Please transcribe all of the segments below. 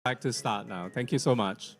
like to start now. Thank you so much.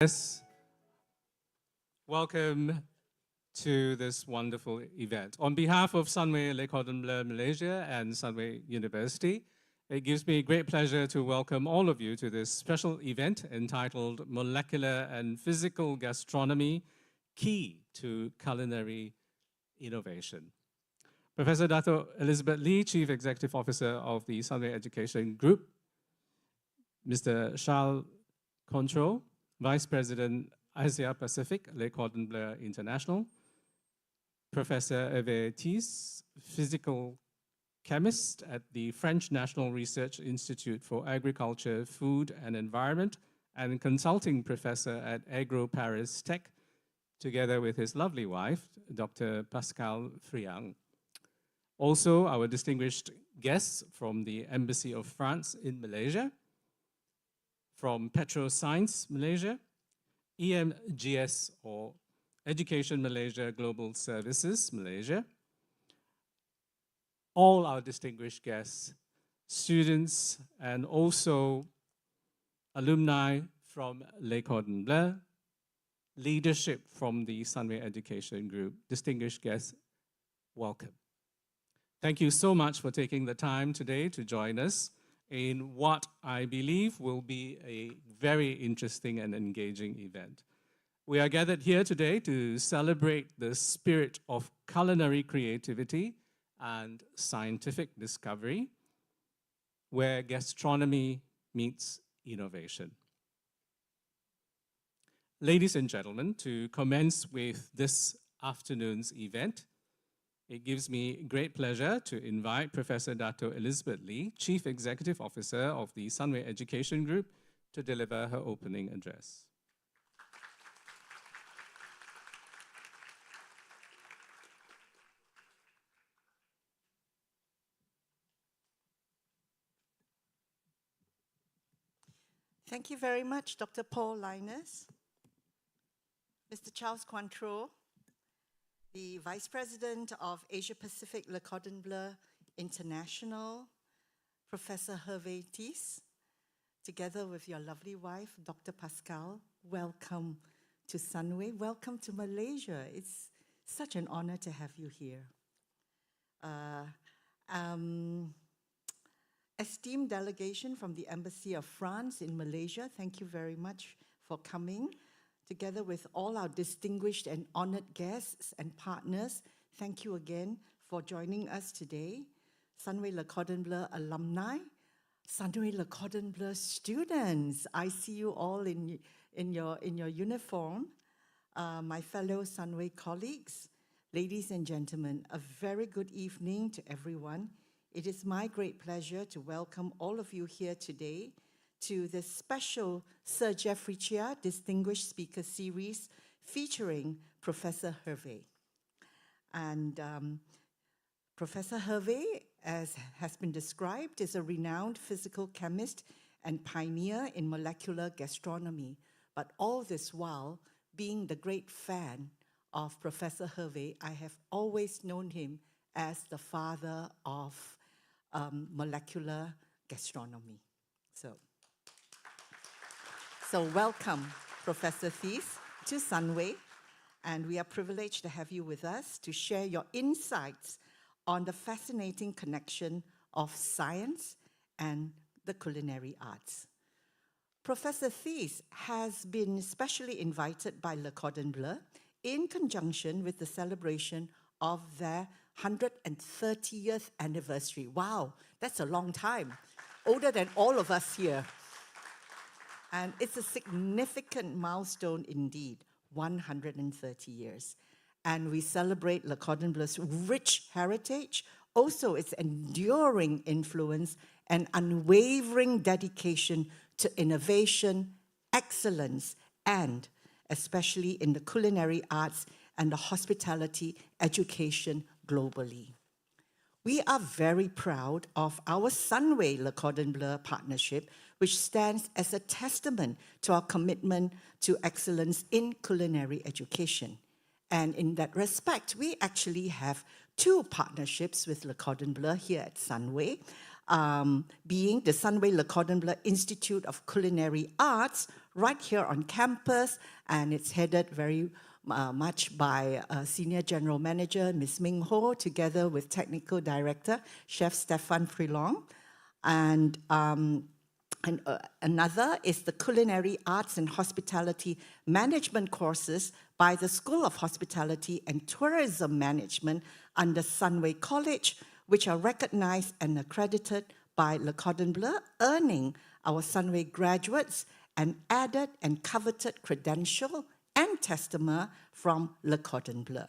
Yes, welcome to this wonderful event. On behalf of Sunway Le Cordon Bleu Malaysia and Sunway University, it gives me great pleasure to welcome all of you to this special event entitled Molecular and Physical Gastronomy, Key to Culinary Innovation. Professor Dato Elizabeth Lee, Chief Executive Officer of the Sunway Education Group, Mr. Charles Control, Vice President Asia Pacific, Le Cordon Bleu International, Professor Hervé, Physical Chemist at the French National Research Institute for Agriculture, Food and Environment, and Consulting Professor at AgroParisTech, together with his lovely wife, Dr. Pascal Friang. Also, our distinguished guests from the Embassy of France in Malaysia, from PetroScience Malaysia, EMGS or Education Malaysia Global Services Malaysia, all our distinguished guests, students, and also alumni from Le Cordon Bleu, leadership from the Sunway Education Group, distinguished guests, welcome. Thank you so much for taking the time today to join us in what I believe will be a very interesting and engaging event. We are gathered here today to celebrate the spirit of culinary creativity and scientific discovery, where gastronomy meets innovation. Ladies and gentlemen, to commence with this afternoon's event, it gives me great pleasure to invite Professor Dato Elizabeth Lee, Chief Executive Officer of the Sunway Education Group, to deliver her opening address. Thank you very much, Dr. Paul Linus, Mr. Charles Cointreau, the Vice President of Asia Pacific Le Cordon Bleu International, Professor Hervé, together with your lovely wife, Dr. Pascal. Welcome to Sunway. Welcome to Malaysia. It's such an honor to have you here. Esteemed delegation from the Embassy of France in Malaysia, thank you very much for coming. Together with all our distinguished and honored guests and partners, thank you again for joining us today. Sunway Le Cordon Bleu alumni, Sunway Le Cordon Bleu students, I see you all in your uniform. My fellow Sunway colleagues, ladies and gentlemen, a very good evening to everyone. It is my great pleasure to welcome all of you here today to this special Sir Geoffrey Cheah Distinguished Speaker Series featuring Professor Hervé. And Professor Hervé, as has been described, is a renowned physical chemist and pioneer in molecular gastronomy, but all this while, being the great fan of Professor Hervé, I have always known him as the father of molecular gastronomy. So welcome, Professor Thies, to Sunway, and we are privileged to have you with us to share your insights on the fascinating connection of science and the culinary arts. Professor Thies has been specially invited by Le Cordon Bleu in conjunction with the celebration of their 130th anniversary. Wow, that's a long time, older than all of us here. And it's a significant milestone indeed, 130 years. And we celebrate Le Cordon Bleu's rich heritage, also its enduring influence and unwavering dedication to innovation, excellence, and especially in the culinary arts and the hospitality education globally. We are very proud of our Sunway Le Cordon Bleu partnership, which stands as a testament to our commitment to excellence in culinary education. And in that respect, we actually have two partnerships with Le Cordon Bleu here at Sunway. being the Sunway Le Cordon Bleu Institute of Culinary Arts right here on campus, and it's headed very much by Senior General Manager Ms. Ming Ho, together with Technical Director Chef Stefan Frilong. And another is the Culinary Arts and Hospitality Management courses by the School of Hospitality and Tourism Management under Sunway College, which are recognized and accredited by Le Cordon Bleu, earning our Sunway graduates an added and coveted credential and testament from Le Cordon Bleu.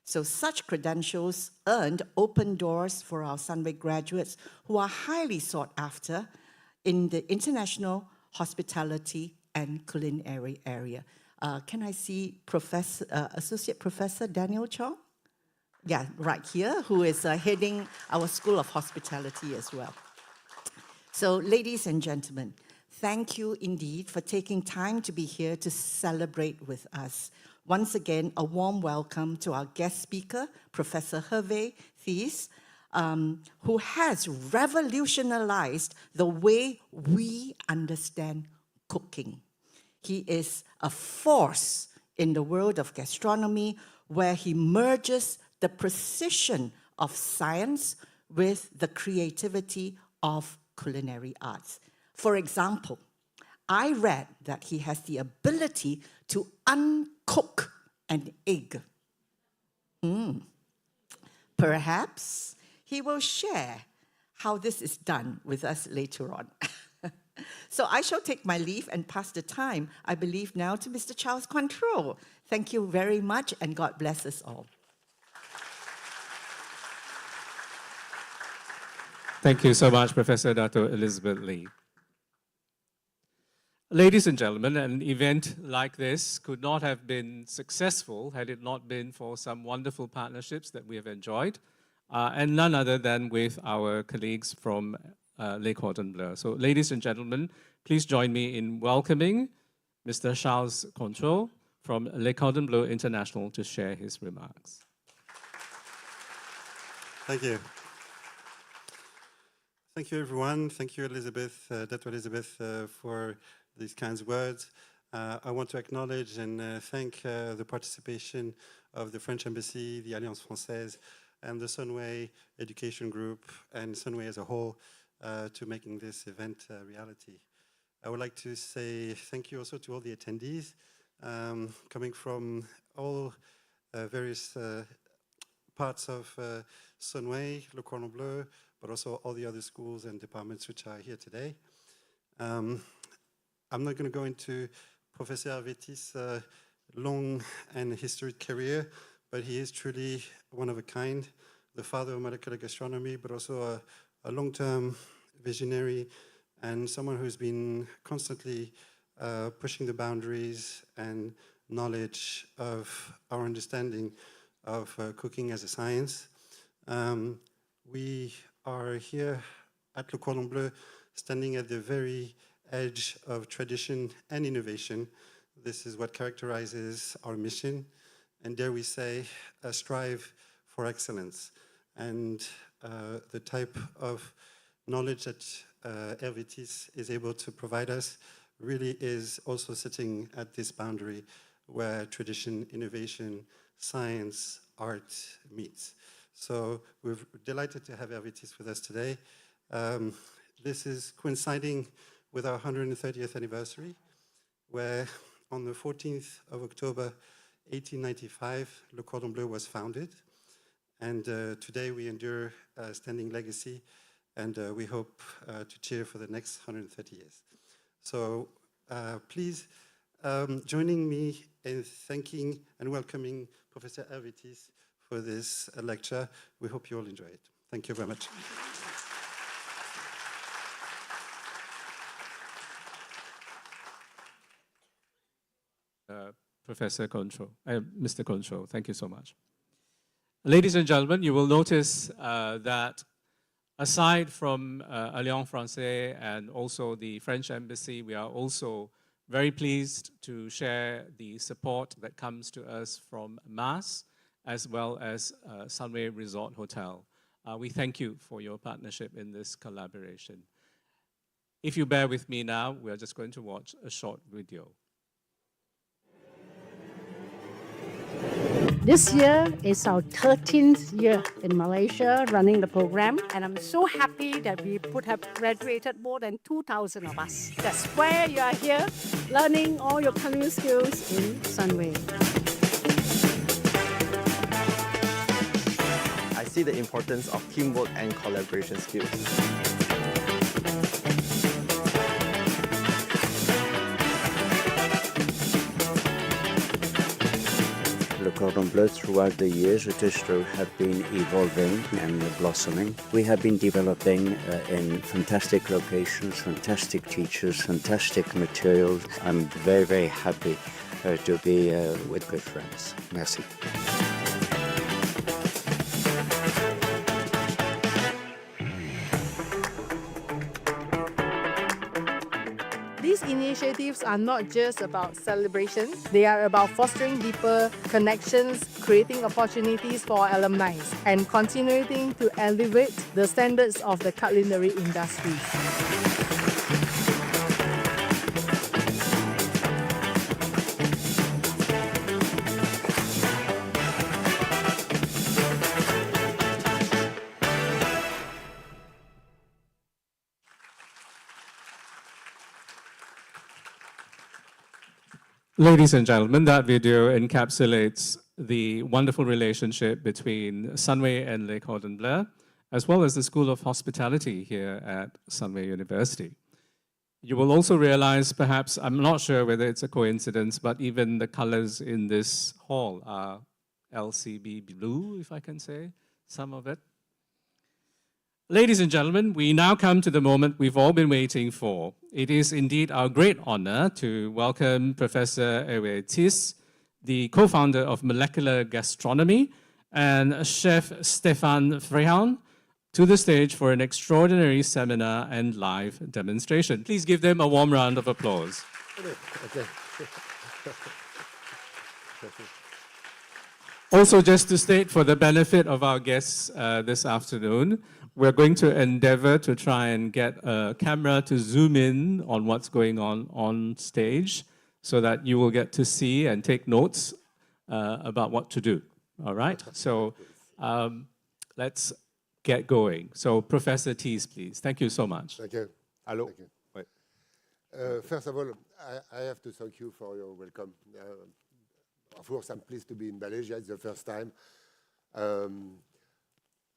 So such credentials earned open doors for our Sunway graduates who are highly sought after in the international hospitality and culinary area. Can I see Associate Professor Daniel Chong? Yeah, right here, who is heading our School of Hospitality as well. So, ladies and gentlemen, thank you indeed for taking time to be here to celebrate with us. Once again, a warm welcome to our guest speaker, Professor Hervé Thies, who has revolutionized the way we understand cooking. He is a force in the world of gastronomy, where he merges the precision of science with the creativity of culinary arts. For example, I read that he has the ability to uncook an egg. Perhaps he will share how this is done with us later on. So I shall take my leave and pass the time, I believe, now to Mr. Charles Control. Thank you very much, and God bless us all. Thank you so much, Professor Dato Elizabeth Lee. Ladies and gentlemen, an event like this could not have been successful had it not been for some wonderful partnerships that we have enjoyed, and none other than with our colleagues from Le Cordon Bleu. So, ladies and gentlemen, please join me in welcoming Mr. Charles Control from Le Cordon Bleu International to share his remarks. Thank you. Thank you, everyone. Thank you, Elizabeth, Dr. Elizabeth, for these kinds words. I want to acknowledge and thank the participation of the French Embassy, the Alliance Française, and the Sunway Education Group, and Sunway as a whole, to making this event a reality. I would like to say thank you also to all the attendees, coming from all various parts of Sunway, Le Cordon Bleu, but also all the other schools and departments which are here today. I'm not going to go into Professor Hervé Thies' long and historic career, but he is truly one of a kind, the father of molecular gastronomy, but also a long-term visionary and someone who's been constantly pushing the boundaries and knowledge of our understanding of cooking as a science. We are here at Le Cordon Bleu, standing at the very edge of tradition and innovation. This is what characterizes our mission, and dare we say, strive for excellence. And the type of knowledge that Hervé Thies is able to provide us really is also sitting at this boundary where tradition, innovation, science, art meets. So we're delighted to have Hervé Thies with us today. This is coinciding with our 130th anniversary, where on the 14th of October, 1895, Le Cordon Bleu was founded. And today we endure a standing legacy, and we hope to cheer for the next 130 years. So please, joining me in thanking and welcoming Professor Hervé Thies for this lecture. We hope you all enjoy it. Thank you very much. Professor Control, Mr. Control, thank you so much. Ladies and gentlemen, you will notice that aside from Alliance Française and also the French Embassy, we are also very pleased to share the support that comes to us from MAS, as well as Sunway Resort Hotel. We thank you for your partnership in this collaboration. If you bear with me now, we are just going to watch a short video. This year is our 13th year in Malaysia running the program, and I'm so happy that we would have graduated more than 2,000 of us. That's why you are here, learning all your culinary skills in Sunway. I see the importance of teamwork and collaboration skills. Le Cordon Bleu throughout the years, the distro have been evolving and blossoming. We have been developing in fantastic locations, fantastic teachers, fantastic materials. I'm very, very happy to be with good friends. Merci. These initiatives are not just about celebration, they are about fostering deeper connections, creating opportunities for alumni, and continuing to elevate the standards of the culinary industry. Ladies and gentlemen, that video encapsulates the wonderful relationship between Sunway and Le Cordon Bleu, as well as the School of Hospitality here at Sunway University. You will also realize, perhaps, I'm not sure whether it's a coincidence, but even the colors in this hall are LCB blue, if I can say, some of it. Ladies and gentlemen, we now come to the moment we've all been waiting for. It is indeed our great honor to welcome Professor Hervé, the co-founder of Molecular Gastronomy, and Chef Stéphane Fréhan, to the stage for an extraordinary seminar and live demonstration. Please give them a warm round of applause. Okay. Also, just to state for the benefit of our guests this afternoon, we're going to endeavor to try and get a camera to zoom in on what's going on stage so that you will get to see and take notes about what to do. All right? So let's get going. So Professor Thies, please. Thank you so much. Thank you. Hello. Thank you. First of all, I have to thank you for your welcome. Of course, I'm pleased to be in Malaysia. It's the first time.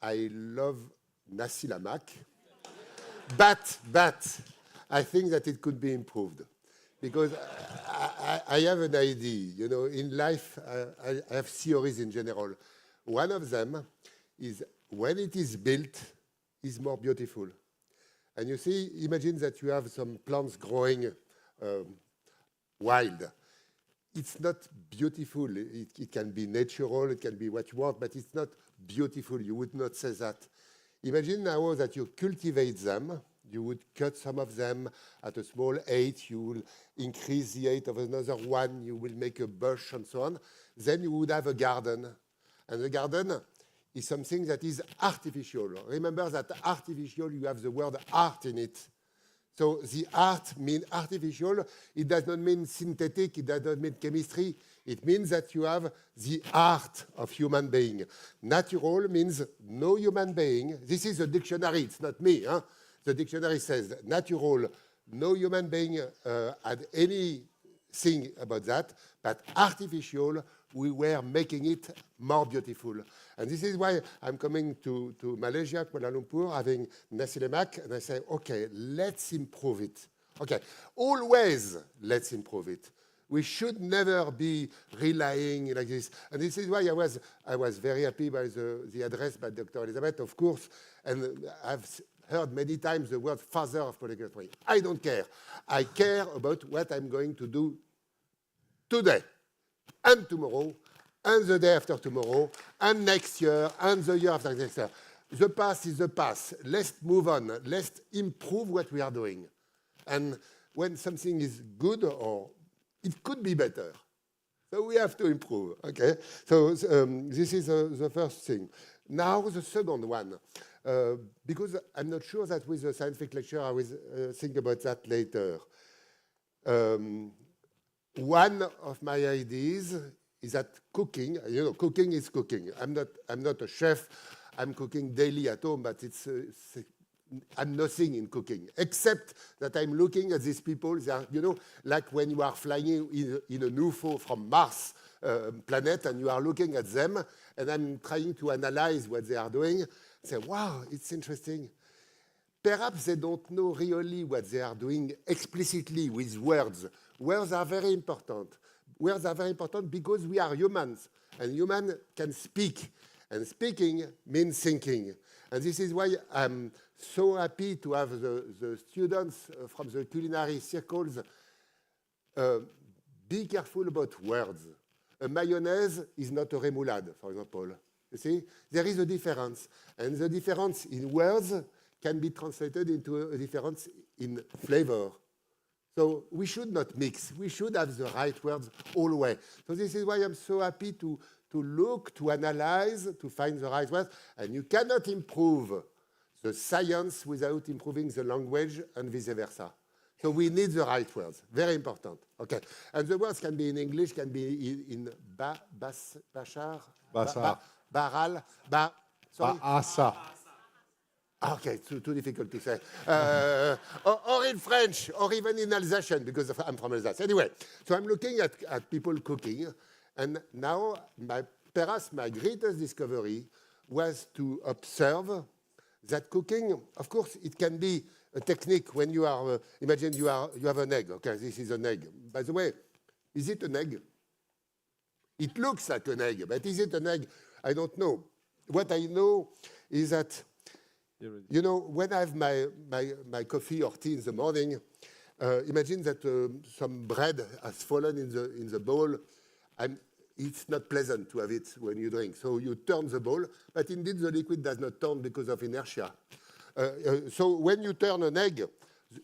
I love nasi lemak, but I think that it could be improved because I have an idea. You know, in life, I have theories in general. One of them is when it is built, is more beautiful. And you see, imagine that you have some plants growing wild. It's not beautiful. It can be natural, it can be what you want, but it's not beautiful. You would not say that. Imagine now that you cultivate them. You would cut some of them at a small height. You will increase the height of another one. You will make a bush and so on. Then you would have a garden. And the garden is something that is artificial. Remember that artificial, you have the word art in it. So the art means artificial. It does not mean synthetic. It does not mean chemistry. It means that you have the art of human being. Natural means no human being. This is a dictionary. It's not me. Huh? The dictionary says natural, no human being had anything about that. But artificial, we were making it more beautiful. And this is why I'm coming to Malaysia, Kuala Lumpur, having nasi lemak, and I say, okay, let's improve it. Okay, always let's improve it. We should never be relying like this. And this is why I was very happy by the address by Dr. Elizabeth, of course, and I've heard many times the word father of molecular gastronomy. I don't care. I care about what I'm going to do today and tomorrow, and the day after tomorrow, and next year, and the year after next year. The past is the past. Let's move on. Let's improve what we are doing. And when something is good, or it could be better, so we have to improve, okay? So this is the first thing. Now the second one, because I'm not sure that with the scientific lecture I will think about that later. One of my ideas is that cooking, cooking is cooking. I'm not a chef. I'm cooking daily at home, but I'm nothing in cooking, except that I'm looking at these people. They are, like when you are flying in an UFO from Mars planet, and you are looking at them, and I'm trying to analyze what they are doing. Say, wow, it's interesting. Perhaps they don't know really what they are doing explicitly with words. Words are very important. Words are very important because we are humans, and humans can speak. And speaking means thinking. And this is why I'm so happy to have the students from the culinary circles be careful about words. A mayonnaise is not a remoulade, for example. You see? There is a difference. And the difference in words can be translated into a difference in flavor. So we should not mix. We should have the right words always. So this is why I'm so happy to look, to analyze, to find the right words. And you cannot improve the science without improving the language and vice versa. So we need the right words. Very important. Okay. And the words can be in English, can be in Bashar, Baral, sorry? Ba'asa. Okay, too difficult to say. Or in French, or even in Alsatian, because I'm from Alsace. Anyway, so I'm looking at people cooking, and now perhaps my greatest discovery was to observe that cooking, of course, it can be a technique when you are, imagine you have an egg. Okay, this is an egg. By the way, is it an egg? It looks like an egg, but is it an egg? I don't know. What I know is that, when I have my coffee or tea in the morning, imagine that some bread has fallen in the bowl. It's not pleasant to have it when you drink. So you turn the bowl, but indeed the liquid does not turn because of inertia. So when you turn an egg,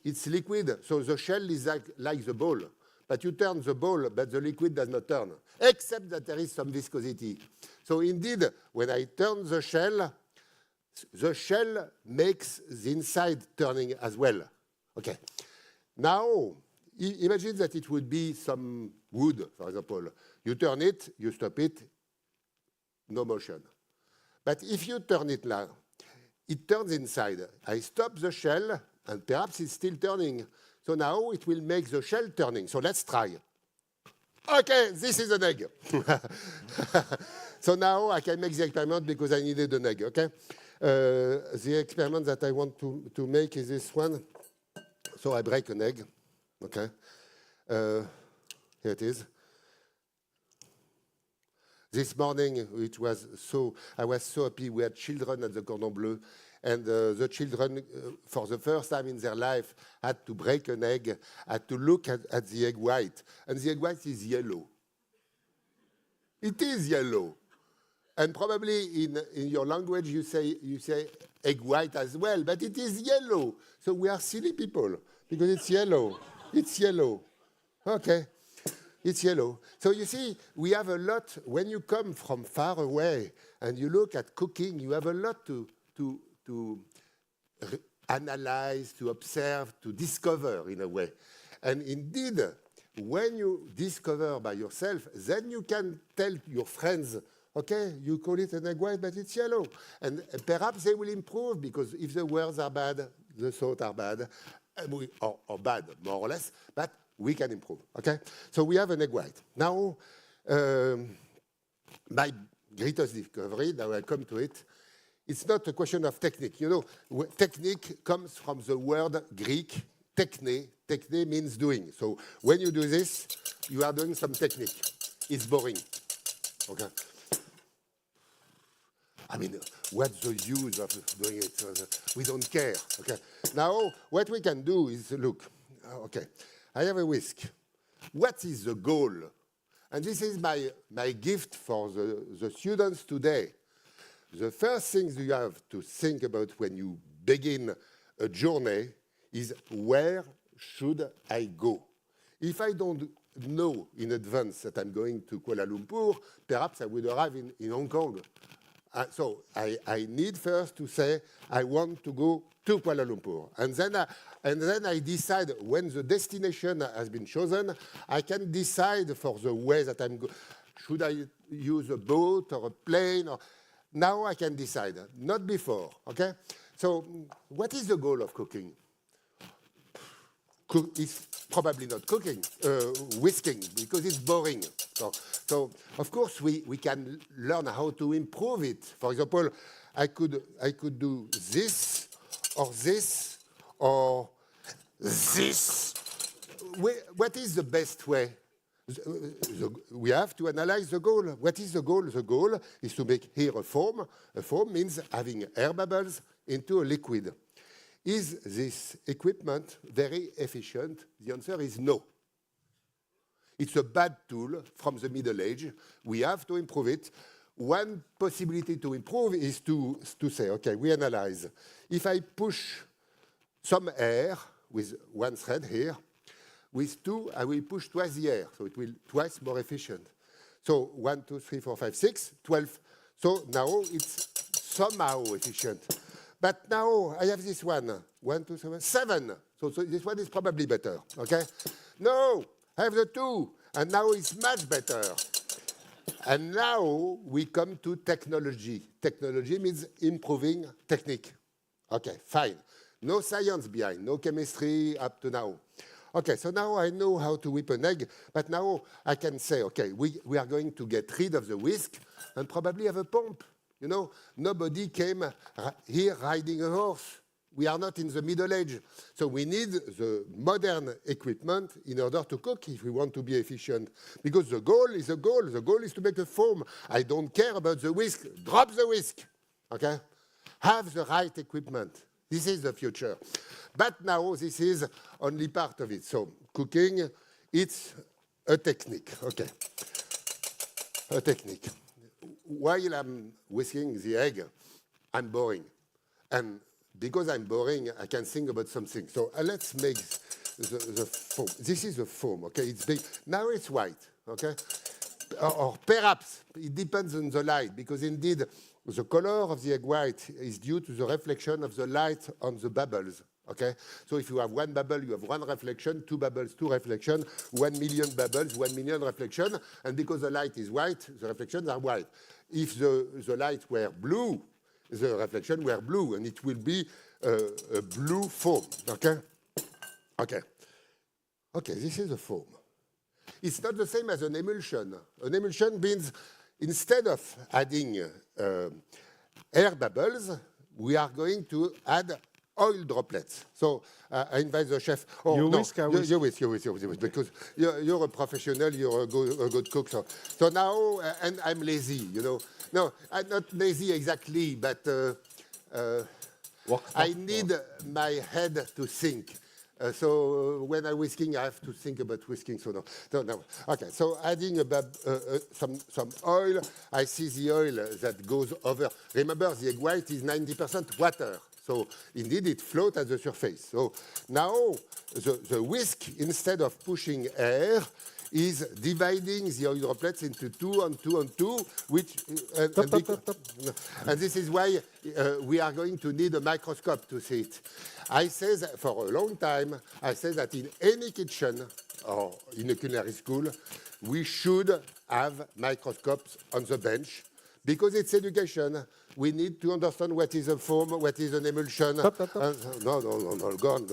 it's liquid, so the shell is like the bowl. But you turn the bowl, but the liquid does not turn, except that there is some viscosity. So indeed, when I turn the shell makes the inside turning as well. Okay. Now, imagine that it would be some wood, for example. You turn it, you stop it, no motion. But if you turn it now, it turns inside. I stop the shell, and perhaps it's still turning. So now it will make the shell turning. So let's try. Okay, this is an egg. So now I can make the experiment because I needed an egg, okay? The experiment that I want to make is this one. So I break an egg, okay? Here it is. This morning, I was so happy. We had children at the Cordon Bleu, and the children, for the first time in their life, had to break an egg, had to look at the egg white, and the egg white is yellow. It is yellow. And probably in your language you say egg white as well, but it is yellow. So we are silly people because it's yellow. It's yellow. Okay. It's yellow. So you see, we have a lot, when you come from far away and you look at cooking, you have a lot to analyze, to observe, to discover in a way. And indeed, when you discover by yourself, then you can tell your friends, okay, you call it an egg white, but it's yellow. And perhaps they will improve because if the words are bad, the thoughts are bad, or bad, more or less, but we can improve, okay? So we have an egg white. Now, my greatest discovery, now I come to it, it's not a question of technique. You know, technique comes from the word Greek, techne. Techne means doing. So when you do this, you are doing some technique. It's boring, okay? I mean, what's the use of doing it? We don't care, okay? Now, what we can do is, look, okay, I have a whisk. What is the goal? And this is my gift for the students today. The first thing you have to think about when you begin a journey is where should I go? If I don't know in advance that I'm going to Kuala Lumpur, perhaps I would arrive in Hong Kong. So I need first to say, I want to go to Kuala Lumpur. And then I decide, when the destination has been chosen, I can decide for the way that I'm going. Should I use a boat or a plane? Now I can decide, not before, okay? So what is the goal of cooking? It's probably not cooking, whisking, because it's boring. So of course, we can learn how to improve it. For example, I could do this, or this, or this. What is the best way? We have to analyze the goal. What is the goal? The goal is to make here a foam. A foam means having air bubbles into a liquid. Is this equipment very efficient? The answer is no. It's a bad tool from the Middle Age. We have to improve it. One possibility to improve is to say, okay, we analyze. If I push some air with one thread here, with two, I will push twice the air, so it will twice more efficient. So 1, 2, 3, 4, 5, 6, 12. So now it's somehow efficient. But now I have this one. 1, 2, 7, 7. So this one is probably better, okay? No, I have the 2, and now it's much better. And now we come to technology. Technology means improving technique. Okay, fine. No science behind, no chemistry up to now. Okay, so now I know how to whip an egg, but now I can say, okay, we are going to get rid of the whisk and probably have a pump. You know, nobody came here riding a horse. We are not in the Middle Age. So we need the modern equipment in order to cook if we want to be efficient. Because the goal is a goal. The goal is to make a foam. I don't care about the whisk. Drop the whisk. Okay? Have the right equipment. This is the future. But now this is only part of it. So cooking, it's a technique. Okay. A technique. While I'm whisking the egg, I'm boring. And because I'm boring, I can think about something. So let's make the foam. This is the foam, okay? It's big. Now it's white, okay? Or perhaps it depends on the light, because indeed the color of the egg white is due to the reflection of the light on the bubbles, okay? So if you have one bubble, you have one reflection, two bubbles, two reflection, 1 million bubbles, 1 million reflection, and because the light is white, the reflections are white. If the light were blue, the reflection were blue, and it will be a blue foam, okay? Okay. Okay, this is a foam. It's not the same as an emulsion. An emulsion means instead of adding air bubbles, we are going to add oil droplets. So I invite the chef. Oh, you no, whisk, you whisk, because you're a professional, you're a good cook. So now, and I'm lazy, you know. No, I'm not lazy exactly, but I need my head to think. So when I'm whisking, I have to think about whisking. So no. Okay, so adding some oil, I see the oil that goes over. Remember, the egg white is 90% water. So indeed, it floats at the surface. So now the whisk, instead of pushing air, is dividing the oil droplets into 2 and 2 and 2, which and this is why we are going to need a microscope to see it. I say that for a long time, I say that in any kitchen or in a culinary school, we should have microscopes on the bench, because it's education. We need to understand what is a foam, what is an emulsion. No, gone.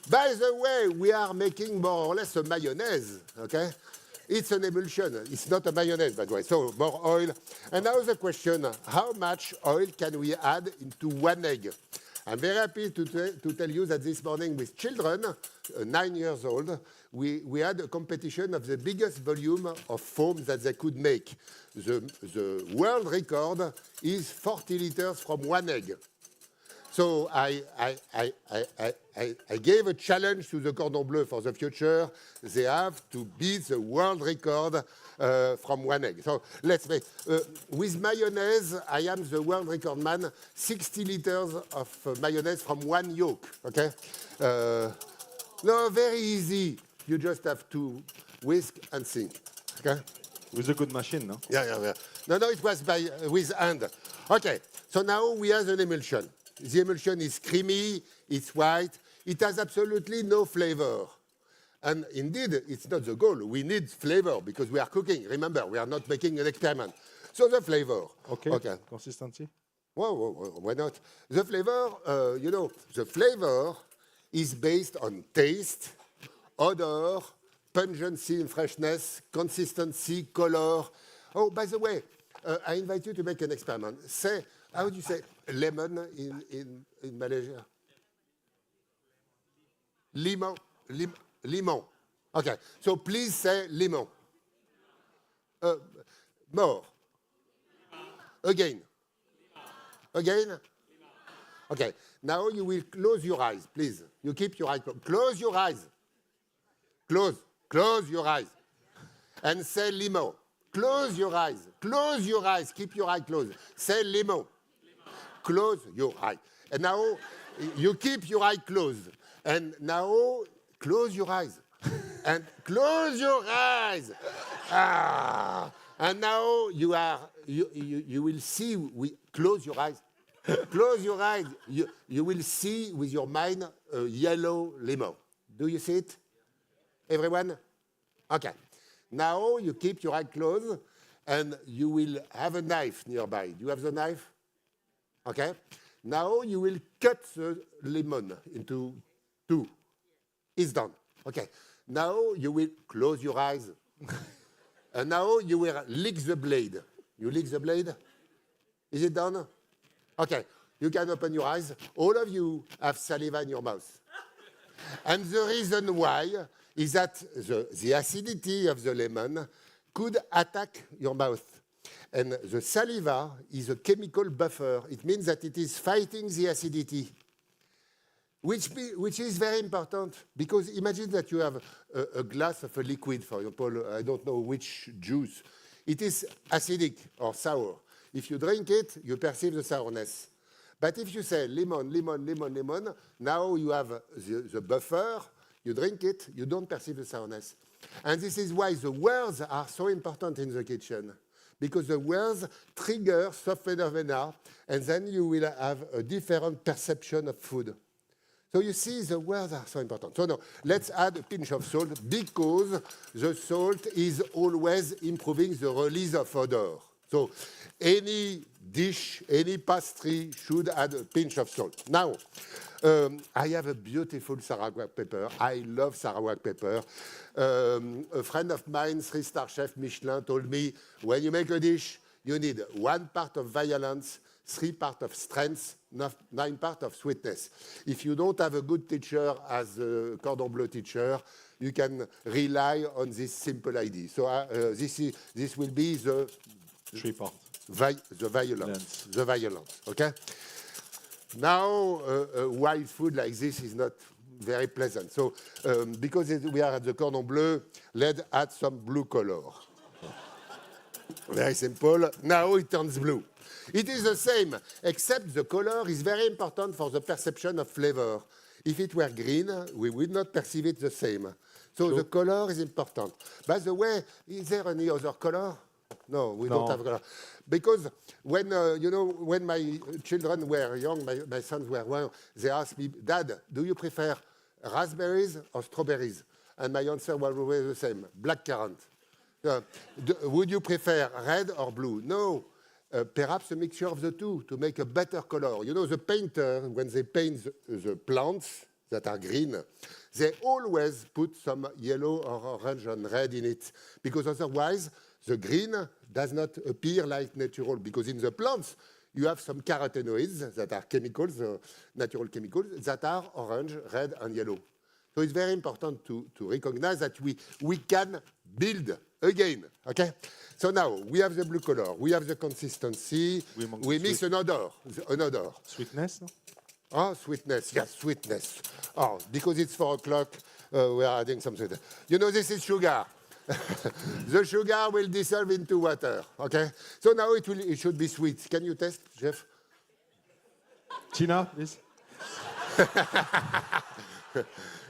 By the way, we are making more or less a mayonnaise, okay? It's an emulsion. It's not a mayonnaise, by the way. So more oil. And now the question, how much oil can we add into one egg? I'm very happy to tell you that this morning with children, 9 years old, we had a competition of the biggest volume of foam that they could make. The world record is 40 liters from one egg. So I gave a challenge to the Cordon Bleu for the future. They have to beat the world record from one egg. So let's make, with mayonnaise, I am the world record man, 60 liters of mayonnaise from one yolk, okay? No, very easy. You just have to whisk and think, okay? With a good machine, no? Yeah. No, it was with hand. Okay, so now we have an emulsion. The emulsion is creamy, it's white, it has absolutely no flavor. And indeed, it's not the goal. We need flavor because we are cooking. Remember, we are not making an experiment. So the flavor. Okay. Consistency? Whoa, why not? The flavor, the flavor is based on taste, odor, pungency and freshness, consistency, color. Oh, by the way, I invite you to make an experiment. Say, how do you say lemon in Malaysia? Limon. Okay, so please say limon. More. Again. Okay, now you will close your eyes, please. You keep your eyes closed. Close your eyes. Close your eyes. And say limon. Close your eyes. Keep your eyes closed. Say limon. Close your eyes. And now you keep your eyes closed. And now close your eyes. And close your eyes. And now you will see. Close your eyes. Close your eyes. You will see with your mind a yellow lemon. Do you see it? Everyone? Okay. Now you keep your eyes closed and you will have a knife nearby. Do you have the knife? Okay. Now you will cut the lemon into two. It's done. Okay. Now you will close your eyes. And now you will lick the blade. You lick the blade? Is it done? Okay. You can open your eyes. All of you have saliva in your mouth. And the reason why is that the acidity of the lemon could attack your mouth. And the saliva is a chemical buffer. It means that it is fighting the acidity, which is very important, because imagine that you have a glass of a liquid, for example, I don't know which juice. It is acidic or sour. If you drink it, you perceive the sourness. But if you say lemon, now you have the buffer, you drink it, you don't perceive the sourness. And this is why the words are so important in the kitchen, because the words trigger soft phenomena, and then you will have a different perception of food. So you see, the words are so important. So now, let's add a pinch of salt, because the salt is always improving the release of odor. So any dish, any pastry should add a pinch of salt. Now, I have a beautiful Sarawak pepper. I love Sarawak pepper. A friend of mine, 3-star chef Michelin, told me, when you make a dish, you need 1 part of violence, 3 parts of strength, 9 parts of sweetness. If you don't have a good teacher as a Cordon Bleu teacher, you can rely on this simple idea. So this will be the 3 parts. The violence, okay? Now, wild food like this is not very pleasant. So, because we are at the Cordon Bleu, let's add some blue color. Very simple. Now it turns blue. It is the same, except the color is very important for the perception of flavor. If it were green, we would not perceive it the same. So the color is important. By the way, is there any other color? No, we don't have color. Because when, when my children were young, my sons were young, they asked me, Dad, do you prefer raspberries or strawberries? And my answer was always the same, blackcurrant. Would you prefer red or blue? No, perhaps a mixture of the two to make a better color. You know, the painter, when they paint the plants that are green, they always put some yellow or orange and red in it, because otherwise the green does not appear like natural, because in the plants you have some carotenoids that are chemicals, natural chemicals, that are orange, red, and yellow. So it's very important to recognize that we can build again, okay? So now we have the blue color, we have the consistency, we miss an odor. Sweetness, no? Oh, sweetness, yes, sweetness. Oh, because it's 4 o'clock, we are adding some sweetness. You know, this is sugar. The sugar will dissolve into water, okay? So now it should be sweet. Can you test, Chef? Tina, please.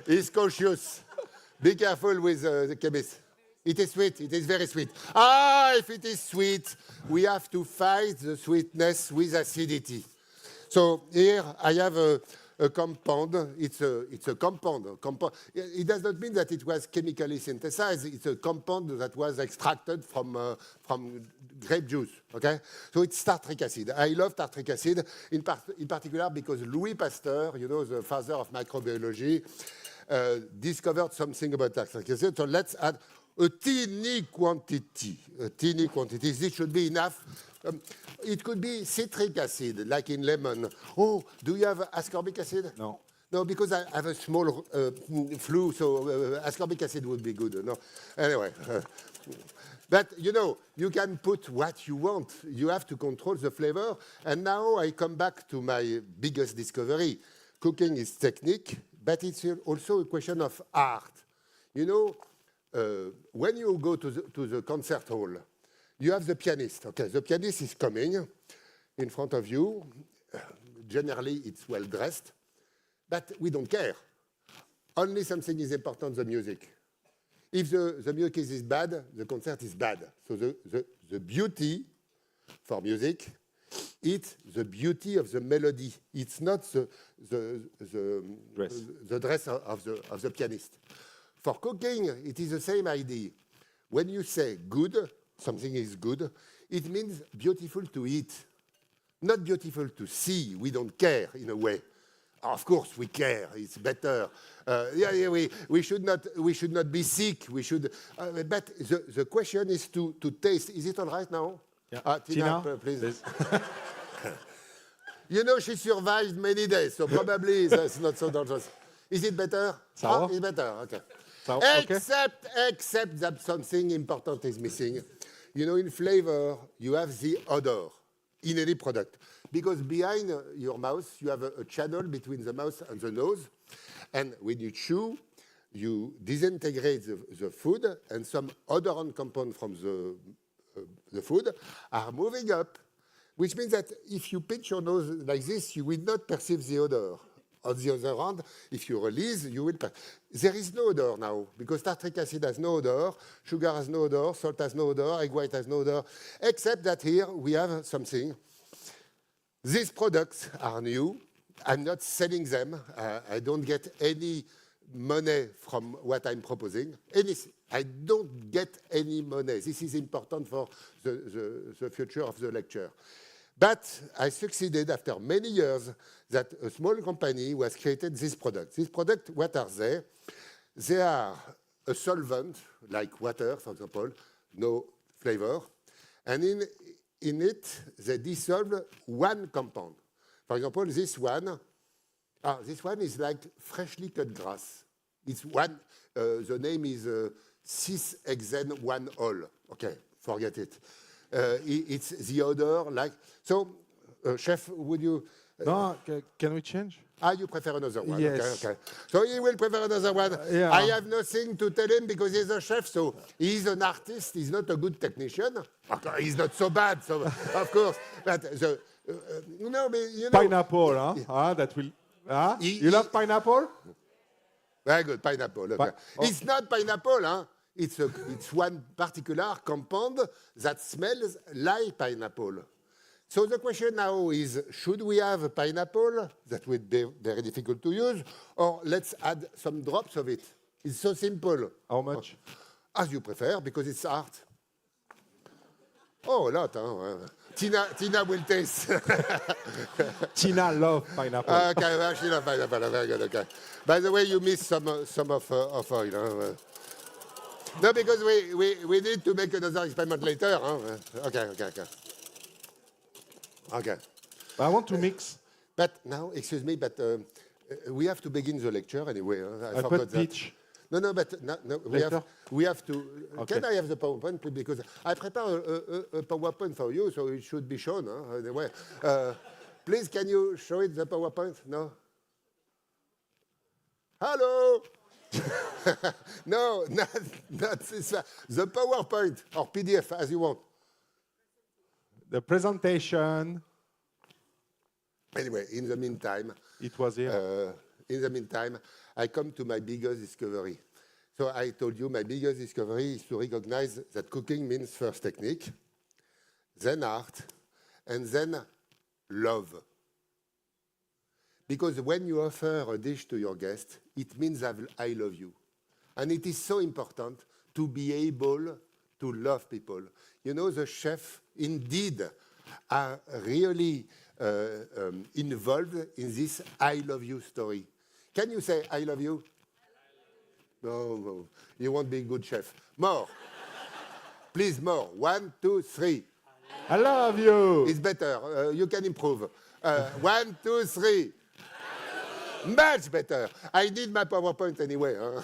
He's cautious. Be careful with the chemist. It is sweet. It is very sweet. Ah, if it is sweet, we have to fight the sweetness with acidity. So here I have a compound. It's a compound. It does not mean that it was chemically synthesized. It's a compound that was extracted from grape juice. Okay, so it's tartric acid. I love tartric acid in particular because Louis Pasteur, you know, the father of microbiology, discovered something about tartric acid. So let's add a teeny quantity. This should be enough. It could be citric acid, like in lemon. Oh, do you have ascorbic acid? No. No, because I have a small flu, so ascorbic acid would be good. No, anyway. But, you know, you can put what you want. You have to control the flavor. And now I come back to my biggest discovery. Cooking is technique, but it's also a question of art. You know, when you go to the concert hall, you have the pianist. Okay, the pianist is coming in front of you. Generally, it's well-dressed. But we don't care. Only something is important, the music. If the music is bad, the concert is bad. So the beauty for music, it's the beauty of the melody. It's not the dress of the pianist. For cooking, it is the same idea. When you say good, something is good, it means beautiful to eat, not beautiful to see. We don't care in a way. Of course, we care. It's better. We should not be sick. We should. But the question is to taste. Is it all right now? Yeah. Tina, please. You know, she survived many days, so probably that's not so dangerous. Is it better? Sour? It's better. Okay. Sour, Except that something important is missing. You know, in flavor, you have the odor in any product. Because behind your mouth, you have a channel between the mouth and the nose. And when you chew, you disintegrate the food, and some odorant compound from the food are moving up, which means that if you pinch your nose like this, you will not perceive the odor. On the other hand, if you release, you will perceive. There is no odor now, because tartric acid has no odor, sugar has no odor, salt has no odor, egg white has no odor, except that here we have something. These products are new. I'm not selling them. I don't get any money from what I'm proposing. I don't get any money. This is important for the future of the lecture. But I succeeded after many years that a small company was created this product. This product, what are they? They are a solvent, like water, for example, no flavor. And in it, they dissolve one compound. For example, this one is like freshly cut grass. It's one, the name is 6-hexane-1-ol. Okay, forget it. It's the odor like, so, chef, would you? No, can we change? You prefer another one? Yes. Okay. So he will prefer another one. Yeah. I have nothing to tell him because he's a chef, so he's an artist. He's not a good technician. Okay, he's not so bad, so of course. But you know. Pineapple, huh? That will. You love pineapple? Very good, pineapple. Okay. It's not pineapple, huh? It's one particular compound that smells like pineapple. So the question now is, should we have a pineapple? That would be very difficult to use, or let's add some drops of it. It's so simple. How much? As you prefer, because it's art. Oh, a lot, huh? Tina will taste. Tina loves pineapple. Okay, well, she loves pineapple. Very good, okay. By the way, you missed some of oil. Huh? No, because we need to make another experiment later. Huh? Okay. Okay. I want to mix. But now, excuse me, but we have to begin the lecture anyway. I forgot that. Peach. No, but we have to. Okay. Can I have the PowerPoint, please? Because I prepare a PowerPoint for you, so it should be shown. Huh? Anyway, please, can you show it the PowerPoint? No. Hello. No, not this one. The PowerPoint or PDF, as you want. The presentation. Anyway, in the meantime, it was here. In the meantime, I come to my biggest discovery. So I told you my biggest discovery is to recognize that cooking means first technique, then art, and then love. Because when you offer a dish to your guest, it means I love you. And it is so important to be able to love people. You know, the chef indeed are really involved in this I love you story. Can you say I love you? No, you won't be a good chef. More. Please, more. 1, 2, 3. I love you. It's better. You can improve. 1, 2, 3. Much better. I did my PowerPoint anyway. Huh?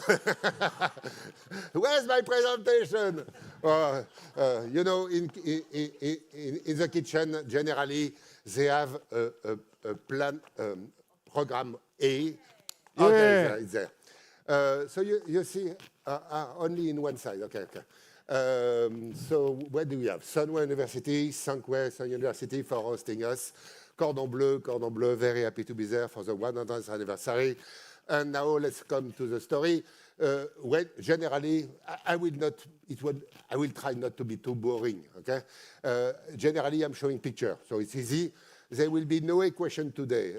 Where's my presentation? You know, in the kitchen, generally, they have a plan, program A. Yeah. Okay, it's there. So you see, only in one side. Okay. So what do we have? Sunway University, Southwest University for hosting us. Cordon Bleu, very happy to be there for the 100th anniversary. And now let's come to the story. When generally, I will try not to be too boring, okay? Generally, I'm showing picture, so it's easy. There will be no equation today,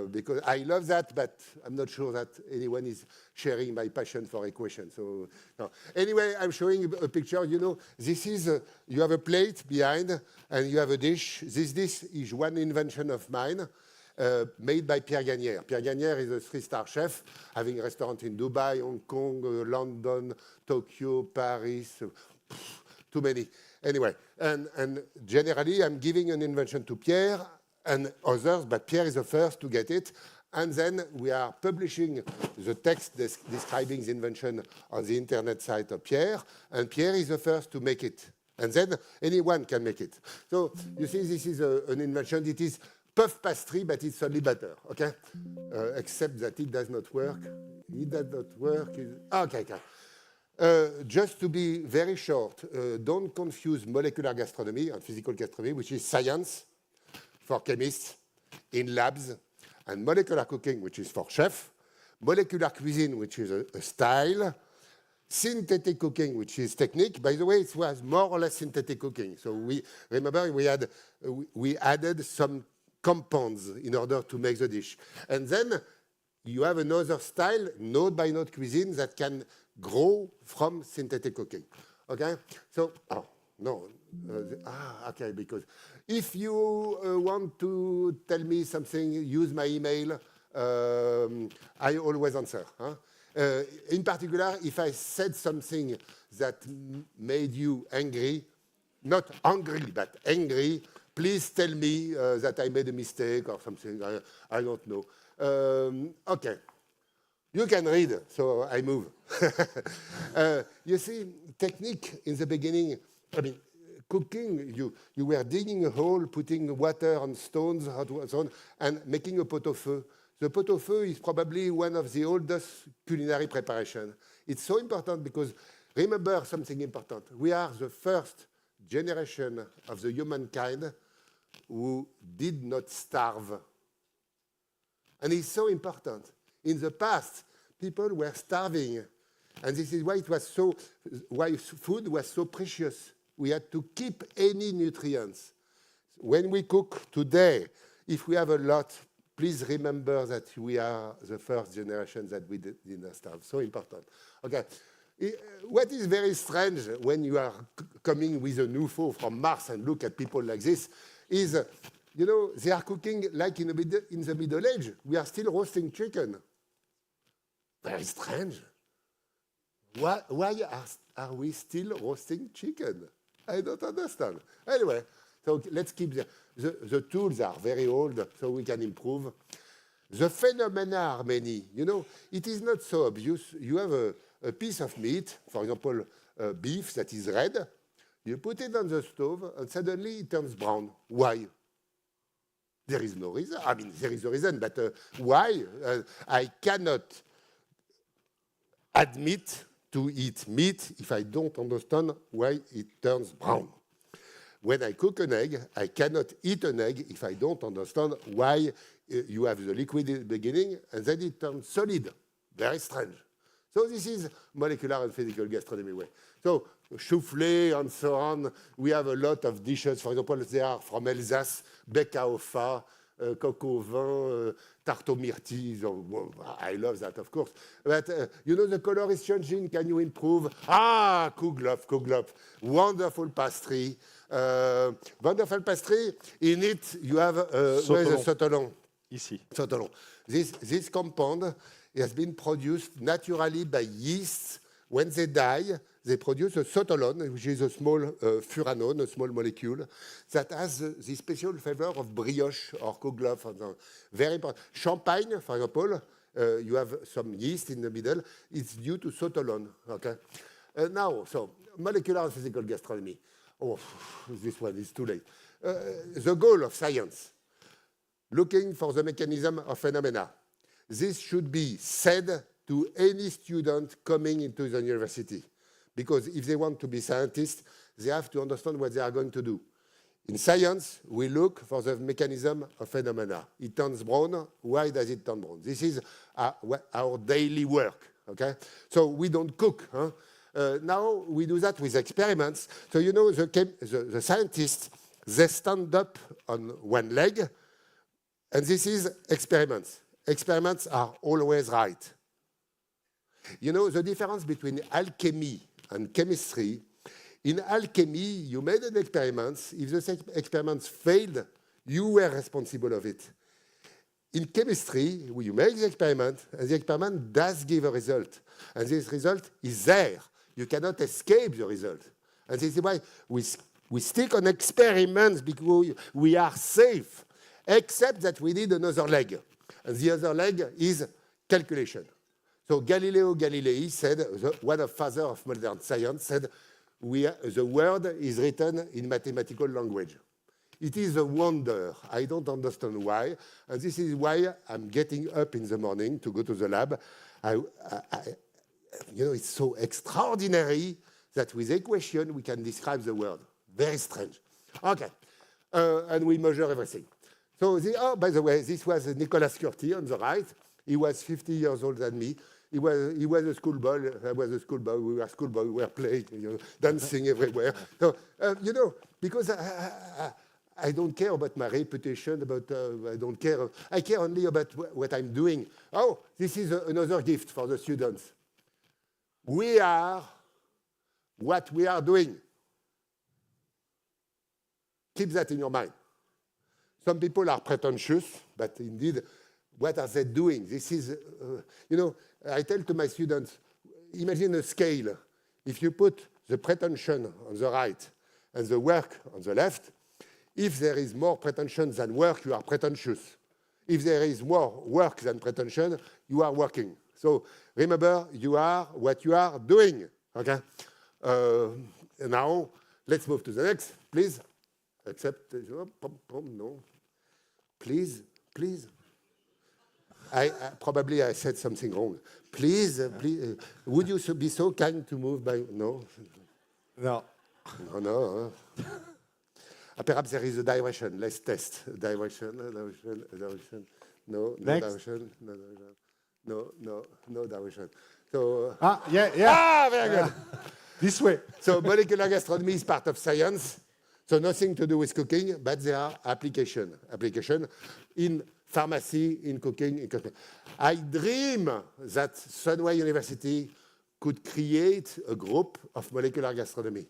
because I love that, but I'm not sure that anyone is sharing my passion for equations. So, no. Anyway, I'm showing a picture. You know, this is, you have a plate behind, and you have a dish. This dish is one invention of mine, made by Pierre Gagnère. Pierre Gagnère is a 3-star chef, having a restaurant in Dubai, Hong Kong, London, Tokyo, Paris, too many. Anyway, and generally, I'm giving an invention to Pierre, and others, but Pierre is the first to get it. And then we are publishing the text describing the invention on the internet site of Pierre, and Pierre is the first to make it. And then anyone can make it. So you see, this is an invention. It is puff pastry, but it's only butter, okay? Except that it does not work. It does not work. Okay. Just to be very short, don't confuse molecular gastronomy and physical gastronomy, which is science, for chemists in labs, and molecular cooking, which is for chefs, molecular cuisine, which is a style, synthetic cooking, which is technique. By the way, it was more or less synthetic cooking. So we added some compounds in order to make the dish. And then you have another style, node by node cuisine, that can grow from synthetic cooking. Okay? So, okay, because if you want to tell me something, use my email. I always answer. Huh? In particular, if I said something that made you angry, not angry, but angry, please tell me that I made a mistake or something. I don't know. Okay. You can read, so I move. You see, technique in the beginning, I mean, cooking, you were digging a hole, putting water on stones, and making a pot au feu. The pot au feu is probably one of the oldest culinary preparation. It's so important because remember something important. We are the first generation of the humankind who did not starve. And it's so important. In the past, people were starving. And this is why why food was so precious. We had to keep any nutrients. When we cook today, if we have a lot, please remember that we are the first generation that we did not starve. So important. Okay. What is very strange when you are coming with a UFO from Mars and look at people like this is, you know, they are cooking like in the Middle Age. We are still roasting chicken. Very strange. Why are we still roasting chicken? I don't understand. Anyway, so let's keep the tools are very old, so we can improve. The phenomena are many. You know, it is not so obvious. You have a piece of meat, for example, beef that is red. You put it on the stove, and suddenly it turns brown. Why? There is no reason. I mean, there is a reason, but why? I cannot admit to eat meat if I don't understand why it turns brown. When I cook an egg, I cannot eat an egg if I don't understand why you have the liquid in the beginning and then it turns solid. Very strange. So this is molecular and physical gastronomy way. So soufflé and so on, we have a lot of dishes. For example, they are from Alsace, bec à ofa, coq au vin, tarte aux myrtilles. I love that, of course. But you know, the color is changing. Can you improve? Ah, Kuglop. Wonderful pastry. Wonderful pastry. In it, you have where is the sotolon? Ici. Sotolon. This compound has been produced naturally by yeasts. When they die, they produce a sotolon, which is a small furanone, a small molecule, that has the special flavor of brioche or kuglof. Very important. Champagne, for example, you have some yeast in the middle. It's due to sotolon. Okay. Now, so molecular and physical gastronomy. Oh, this one is too late. The goal of science, looking for the mechanism of phenomena. This should be said to any student coming into the university. Because if they want to be scientists, they have to understand what they are going to do. In science, we look for the mechanism of phenomena. It turns brown. Why does it turn brown? This is our daily work. Okay? So we don't cook. Huh? Now we do that with experiments. So you know, the scientists, they stand up on one leg, and this is experiments. Experiments are always right. You know, the difference between alchemy and chemistry, in alchemy, you made an experiment. If the experiments failed, you were responsible of it. In chemistry, you make the experiment, and the experiment does give a result. And this result is there. You cannot escape the result. And this is why we stick on experiments because we are safe, except that we need another leg. And the other leg is calculation. So Galileo Galilei said, one of father of modern science, said, the world is written in mathematical language. It is a wonder. I don't understand why. And this is why I'm getting up in the morning to go to the lab. You know, it's so extraordinary that with equation we can describe the world. Very strange. Okay. And we measure everything. So, by the way, this was Nicolas Curti on the right. He was 50 years older than me. He was a schoolboy. I was a schoolboy. We were schoolboy. We were playing, you know, dancing everywhere. So, you know, because I don't care about my reputation. I don't care. I care only about what I'm doing. Oh, this is another gift for the students. We are what we are doing. Keep that in your mind. Some people are pretentious, but indeed, what are they doing? This is, you know, I tell to my students, imagine a scale. If you put the pretension on the right and the work on the left, if there is more pretension than work, you are pretentious. If there is more work than pretension, you are working. So remember, you are what you are doing. Okay? Now, let's move to the next, please. Except, no. Please. Probably I said something wrong. Please, would you be so kind to move by? No. No. No. Perhaps there is a direction. Let's test. Direction. No direction. No direction. So. Yeah. Very good. This way. So molecular gastronomy is part of science. So nothing to do with cooking, but there are application in pharmacy, in cooking, in cosmetics. I dream that Sunway University could create a group of molecular gastronomy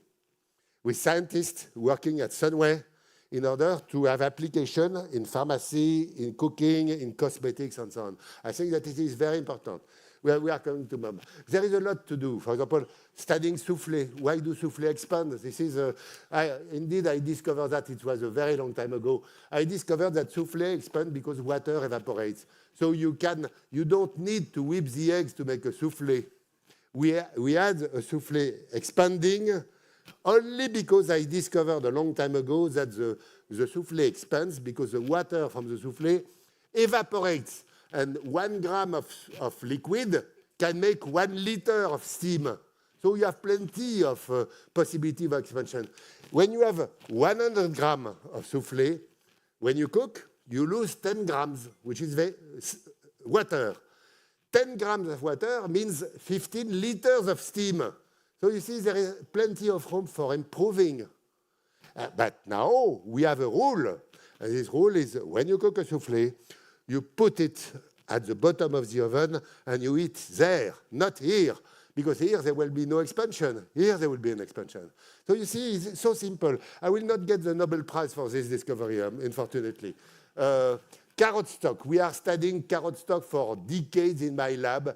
with scientists working at Sunway in order to have application in pharmacy, in cooking, in cosmetics, and so on. I think that it is very important. We are coming to mom. There is a lot to do. For example, studying soufflé. Why do soufflé expand? This is indeed, I discovered that it was a very long time ago. I discovered that soufflé expand because water evaporates. So you don't need to whip the eggs to make a soufflé. We had a soufflé expanding only because I discovered a long time ago that the soufflé expands because the water from the soufflé evaporates. And 1 gram of liquid can make 1 liter of steam. So you have plenty of possibility of expansion. When you have 100 grams of soufflé, when you cook, you lose 10 grams, which is water. 10 grams of water means 15 liters of steam. So you see, there is plenty of room for improving. But now we have a rule. And this rule is when you cook a soufflé, you put it at the bottom of the oven and you eat there, not here. Because here there will be no expansion. Here there will be an expansion. So you see, it's so simple. I will not get the Nobel Prize for this discovery, unfortunately. Carrot stock. We are studying carrot stock for decades in my lab.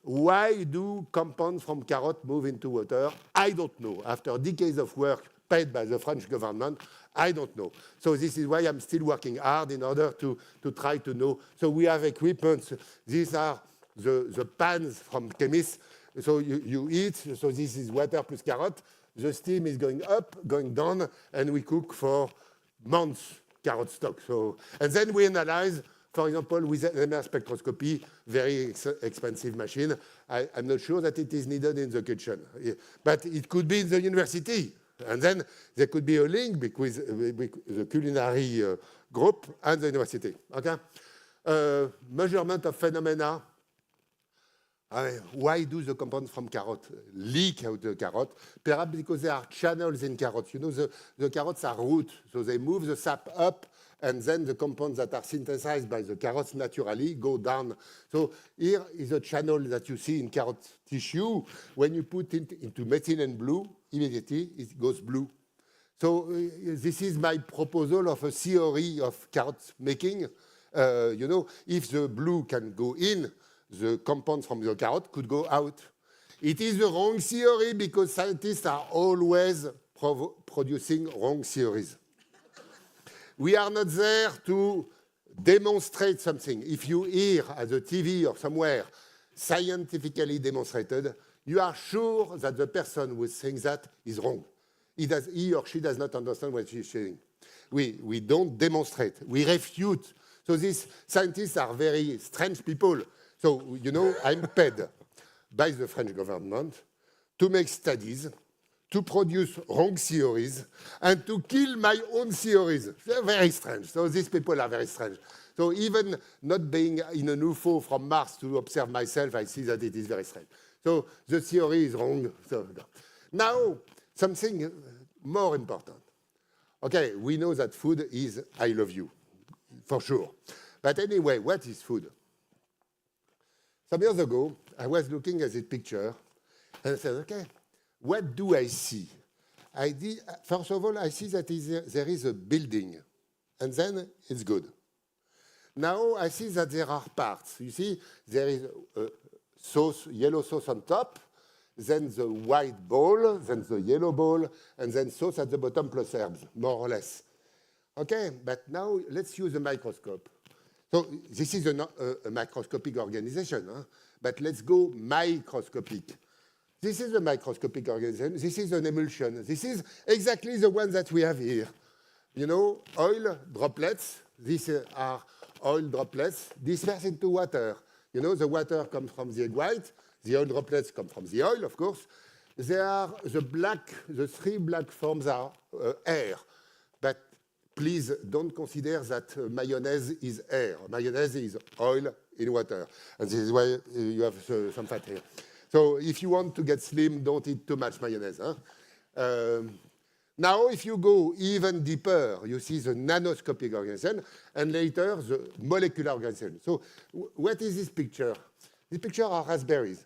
Why do compounds from carrot move into water? I don't know. After decades of work paid by the French government, I don't know. So this is why I'm still working hard in order to try to know. So we have equipment. These are the pans from Chemist. So you eat, so this is water plus carrot. The steam is going up, going down, and we cook for months carrot stock. So, and then we analyze, for example, with MR spectroscopy, very expensive machine. I'm not sure that it is needed in the kitchen, but it could be in the university. And then there could be a link with the culinary group and the university. Okay? Measurement of phenomena. Why do the compounds from carrot leak out the carrot? Perhaps because there are channels in carrots. You know, the carrots are root, so they move the sap up, and then the compounds that are synthesized by the carrots naturally go down. So here is a channel that you see in carrot tissue. When you put it into methylene blue, immediately it goes blue. So this is my proposal of a theory of carrot making. You know, if the blue can go in, the compounds from the carrot could go out. It is the wrong theory because scientists are always producing wrong theories. We are not there to demonstrate something. If you hear at the TV or somewhere scientifically demonstrated, you are sure that the person who is saying that is wrong. He or she does not understand what she is saying. We don't demonstrate. We refute. So these scientists are very strange people. So, you know, I'm paid by the French government to make studies, to produce wrong theories, and to kill my own theories. They're very strange. So these people are very strange. So even not being in an UFO from Mars to observe myself, I see that it is very strange. So the theory is wrong. So, now, something more important. Okay, we know that food is I love you, for sure. But anyway, what is food? Some years ago, I was looking at this picture, and I said, okay, what do I see? First of all, I see that there is a building, and then it's good. Now I see that there are parts. You see, there is a sauce, yellow sauce on top, then the white bowl, then the yellow bowl, and then sauce at the bottom plus herbs, more or less. Okay, but now let's use a microscope. So this is a microscopic organization, huh? But let's go microscopic. This is a microscopic organization. This is an emulsion. This is exactly the one that we have here. You know, oil droplets. These are oil droplets dispersed into water. You know, the water comes from the egg white. The oil droplets come from the oil, of course. They are the three black forms are air. But please don't consider that mayonnaise is air. Mayonnaise is oil in water. And this is why you have some fat here. So if you want to get slim, don't eat too much mayonnaise. Huh? Now, if you go even deeper, you see the nanoscopic organization, and later the molecular organization. So what is this picture? This picture are raspberries.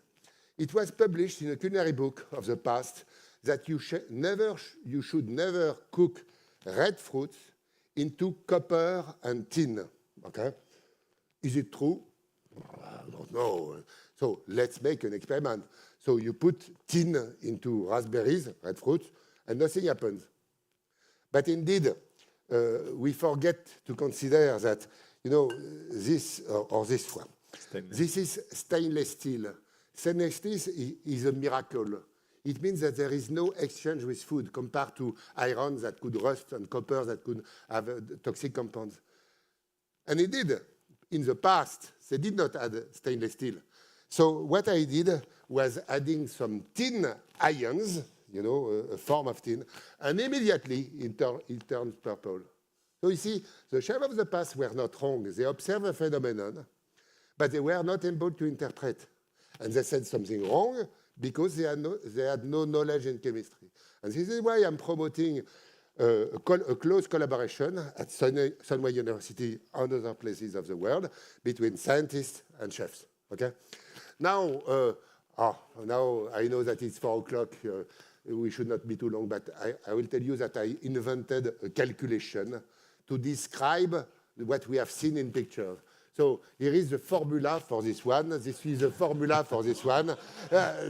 It was published in a culinary book of the past that you should never cook red fruits into copper and tin. Okay? Is it true? I don't know. So let's make an experiment. So you put tin into raspberries, red fruits, and nothing happens. But indeed, we forget to consider that, you know, this or this one. This is stainless steel. Stainless steel is a miracle. It means that there is no exchange with food compared to iron that could rust and copper that could have toxic compounds. And indeed, in the past, they did not add stainless steel. So what I did was adding some tin ions, you know, a form of tin, and immediately it turned purple. So you see, the chefs of the past were not wrong. They observed a phenomenon, but they were not able to interpret. And they said something wrong because they had no knowledge in chemistry. And this is why I'm promoting a close collaboration at Sunway University and other places of the world between scientists and chefs. Okay? Now, now I know that it's 4 o'clock. We should not be too long, but I will tell you that I invented a calculation to describe what we have seen in pictures. So here is the formula for this one. This is the formula for this one.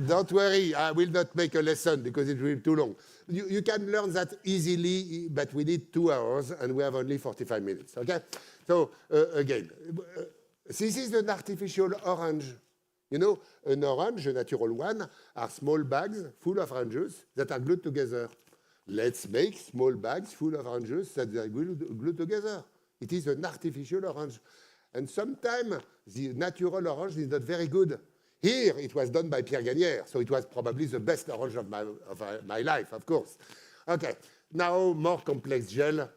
Don't worry, I will not make a lesson because it will be too long. You can learn that easily, but we need 2 hours, and we have only 45 minutes, okay? So again, this is an artificial orange. You know, an orange, a natural one, are small bags full of oranges that are glued together. Let's make small bags full of oranges that are glued together. It is an artificial orange. And sometimes the natural orange is not very good. Here, it was done by Pierre Gagnère, so it was probably the best orange of my life, of course. Okay, now more complex gel.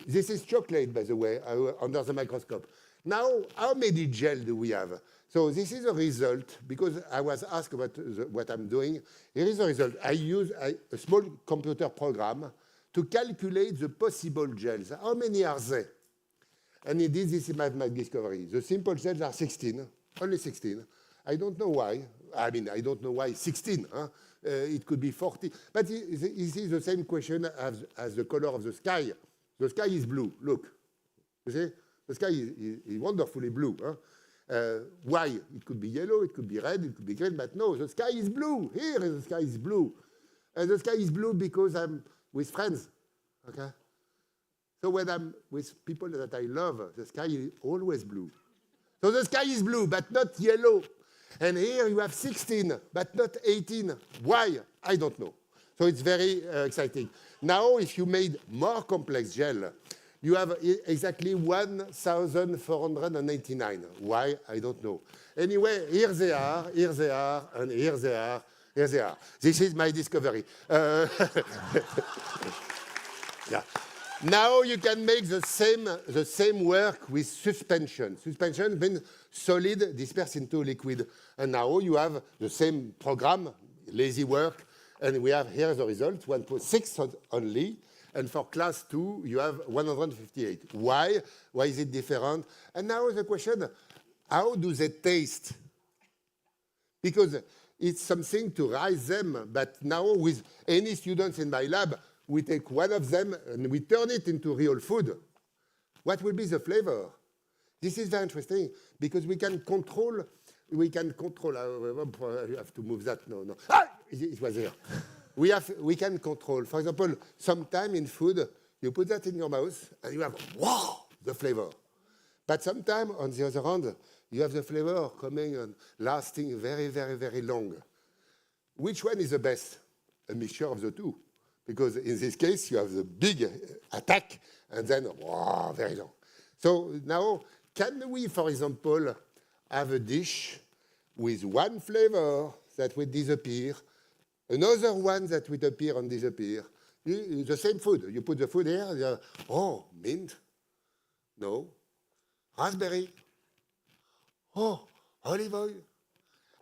This is chocolate, by the way, under the microscope. Now, how many gel do we have? So this is a result, because I was asked about what I'm doing. Here is a result. I use a small computer program to calculate the possible gels. How many are there? And indeed, this is my discovery. The simple gels are 16, only 16. I don't know why. I mean, I don't know why 16. Huh? It could be 40. But this is the same question as the color of the sky. The sky is blue. Look. You see? The sky is wonderfully blue. Huh? Why? It could be yellow, it could be red, it could be green, but no, the sky is blue. Here, the sky is blue. And the sky is blue because I'm with friends. Okay? So when I'm with people that I love, the sky is always blue. So the sky is blue, but not yellow. And here you have 16, but not 18. Why? I don't know. So it's very exciting. Now, if you made more complex gel, you have exactly 1,489. Why? I don't know. Anyway, here they are, and here they are, here they are. This is my discovery. Yeah. Now you can make the same work with suspension. Suspension means solid dispersed into liquid. And now you have the same program, lazy work, and we have here the result, 1.6 only. And for class 2, you have 158. Why? Why is it different? And now the question, how do they taste? Because it's something to rise them, but now with any students in my lab, we take one of them and we turn it into real food. What will be the flavor? This is very interesting because we can control, you have to move that, no. Ah, it was here. We can control. For example, sometime in food, you put that in your mouth and you have, wow, the flavor. But sometime, on the other hand, you have the flavor coming and lasting very, very, very long. Which one is the best? A mixture of the two. Because in this case, you have the big attack and then, wow, very long. So now, can we, for example, have a dish with one flavor that will disappear, another one that will appear and disappear? The same food. You put the food here, oh, mint. No. Raspberry. Oh, olive oil.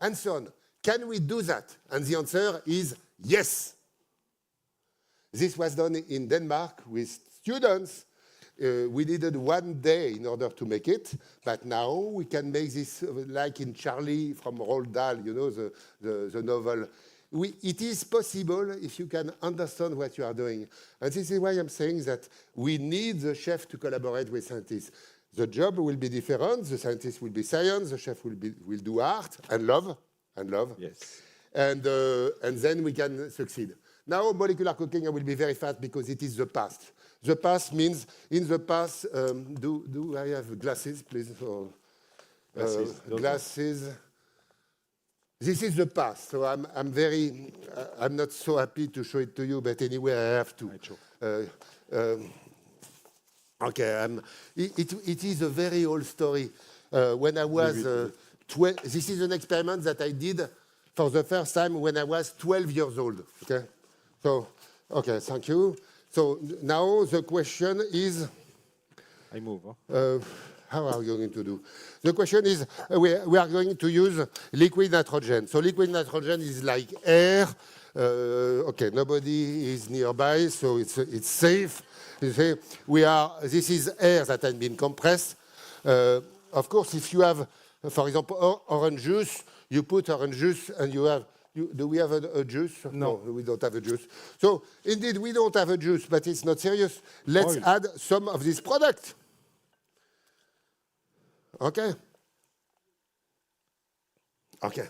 And so on. Can we do that? And the answer is yes. This was done in Denmark with students. We needed 1 day in order to make it, but now we can make this like in Charlie from Roald Dahl, you know, the novel. It is possible if you can understand what you are doing. And this is why I'm saying that we need the chef to collaborate with scientists. The job will be different. The scientist will be science. The chef will do art and love. Yes. And then we can succeed. Now, molecular cooking, I will be very fast because it is the past. The past means, in the past, do I have glasses, please? Or, glasses. This is the past, so I'm not so happy to show it to you, but anyway, I have to. Okay, it is a very old story. When I was, this is an experiment that I did for the first time when I was 12 years old, okay? So, okay, thank you. So now the question is... I move. how are we going to do? The question is, we are going to use liquid nitrogen. So liquid nitrogen is like air. Okay, nobody is nearby, so it's safe. You say this is air that has been compressed. Of course, if you have, for example, orange juice, you put orange juice and you have, do we have a juice? No, we don't have a juice. So indeed, we don't have a juice, but it's not serious. Let's add some of this product. Okay? Okay.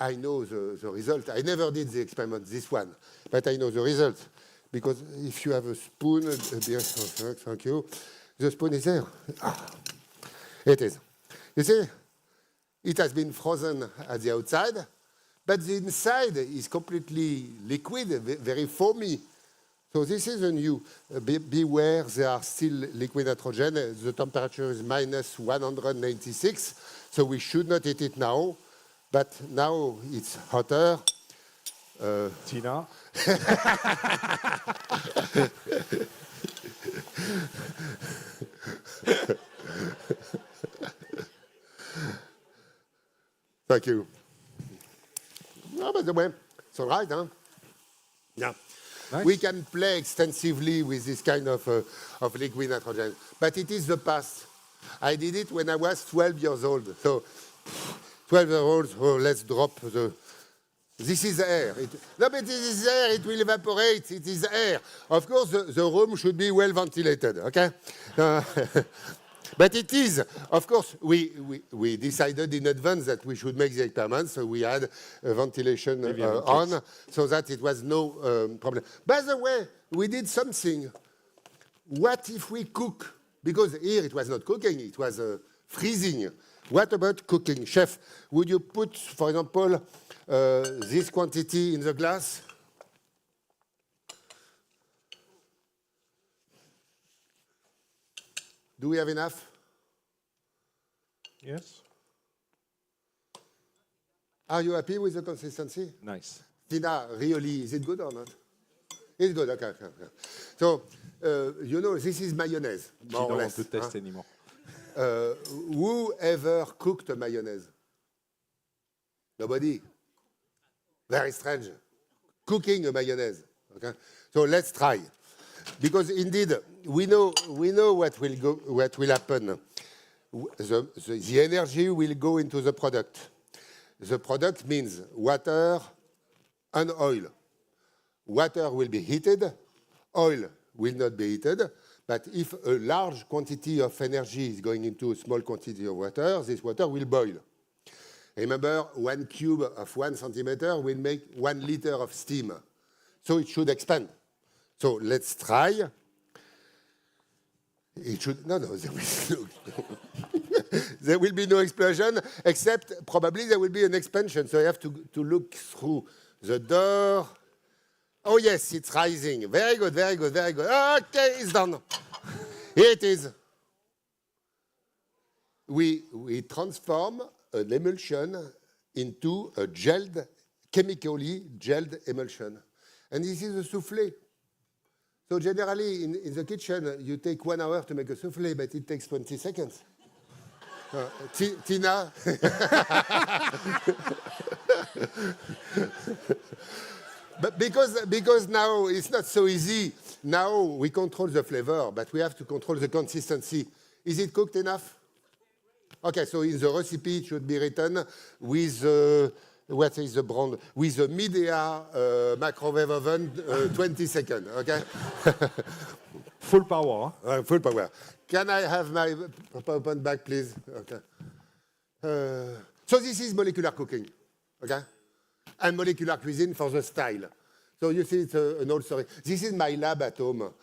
I know the result. I never did the experiment, this one, but I know the result. Because if you have a spoon, thank you, the spoon is there. It is. You see, it has been frozen at the outside, but the inside is completely liquid, very foamy. So this is a new. Beware, there are still liquid nitrogen. The temperature is minus 196, so we should not eat it now. But now it's hotter. Tina. Thank you. No, by the way, it's all right, huh? Yeah. Nice. We can play extensively with this kind of liquid nitrogen, but it is the past. I did it when I was 12 years old. So 12 years old, so let's drop the... This is air. No, but this is air. It will evaporate. It is air. Of course, the room should be well ventilated, okay? But it is. Of course, we decided in advance that we should make the experiment, so we had ventilation on, so that it was no problem. By the way, we did something. What if we cook? Because here it was not cooking, it was freezing. What about cooking? Chef, would you put, for example, this quantity in the glass? Do we have enough? Yes. Are you happy with the consistency? Nice. Tina, really, is it good or not? It's good, okay. So, you know, this is mayonnaise, more or less. She don't want to test anymore. Who ever cooked a mayonnaise? Nobody. Very strange. Cooking a mayonnaise. Okay? So let's try. Because indeed, we know what will happen. The energy will go into the product. The product means water and oil. Water will be heated, oil will not be heated, but if a large quantity of energy is going into a small quantity of water, this water will boil. Remember, 1 cube of 1 centimeter will make 1 liter of steam. So it should expand. So let's try. It should, no, there will be no explosion, except probably there will be an expansion. So you have to look through the door. Oh yes, it's rising. Very good, very good, very good. Okay, it's done. Here it is. We transform an emulsion into a gelled, chemically gelled emulsion. And this is a soufflé. So generally, in the kitchen, you take 1 hour to make a soufflé, but it takes 20 seconds. Tina? But because now it's not so easy. Now we control the flavor, but we have to control the consistency. Is it cooked enough? Okay, so in the recipe it should be written with what is the brand? With a Midea microwave oven, 20 seconds. Okay. Full power. Full power. Can I have my PowerPoint back, please? Okay. So this is molecular cooking. Okay. And molecular cuisine for the style. So you see, it's an old story. This is my lab at home.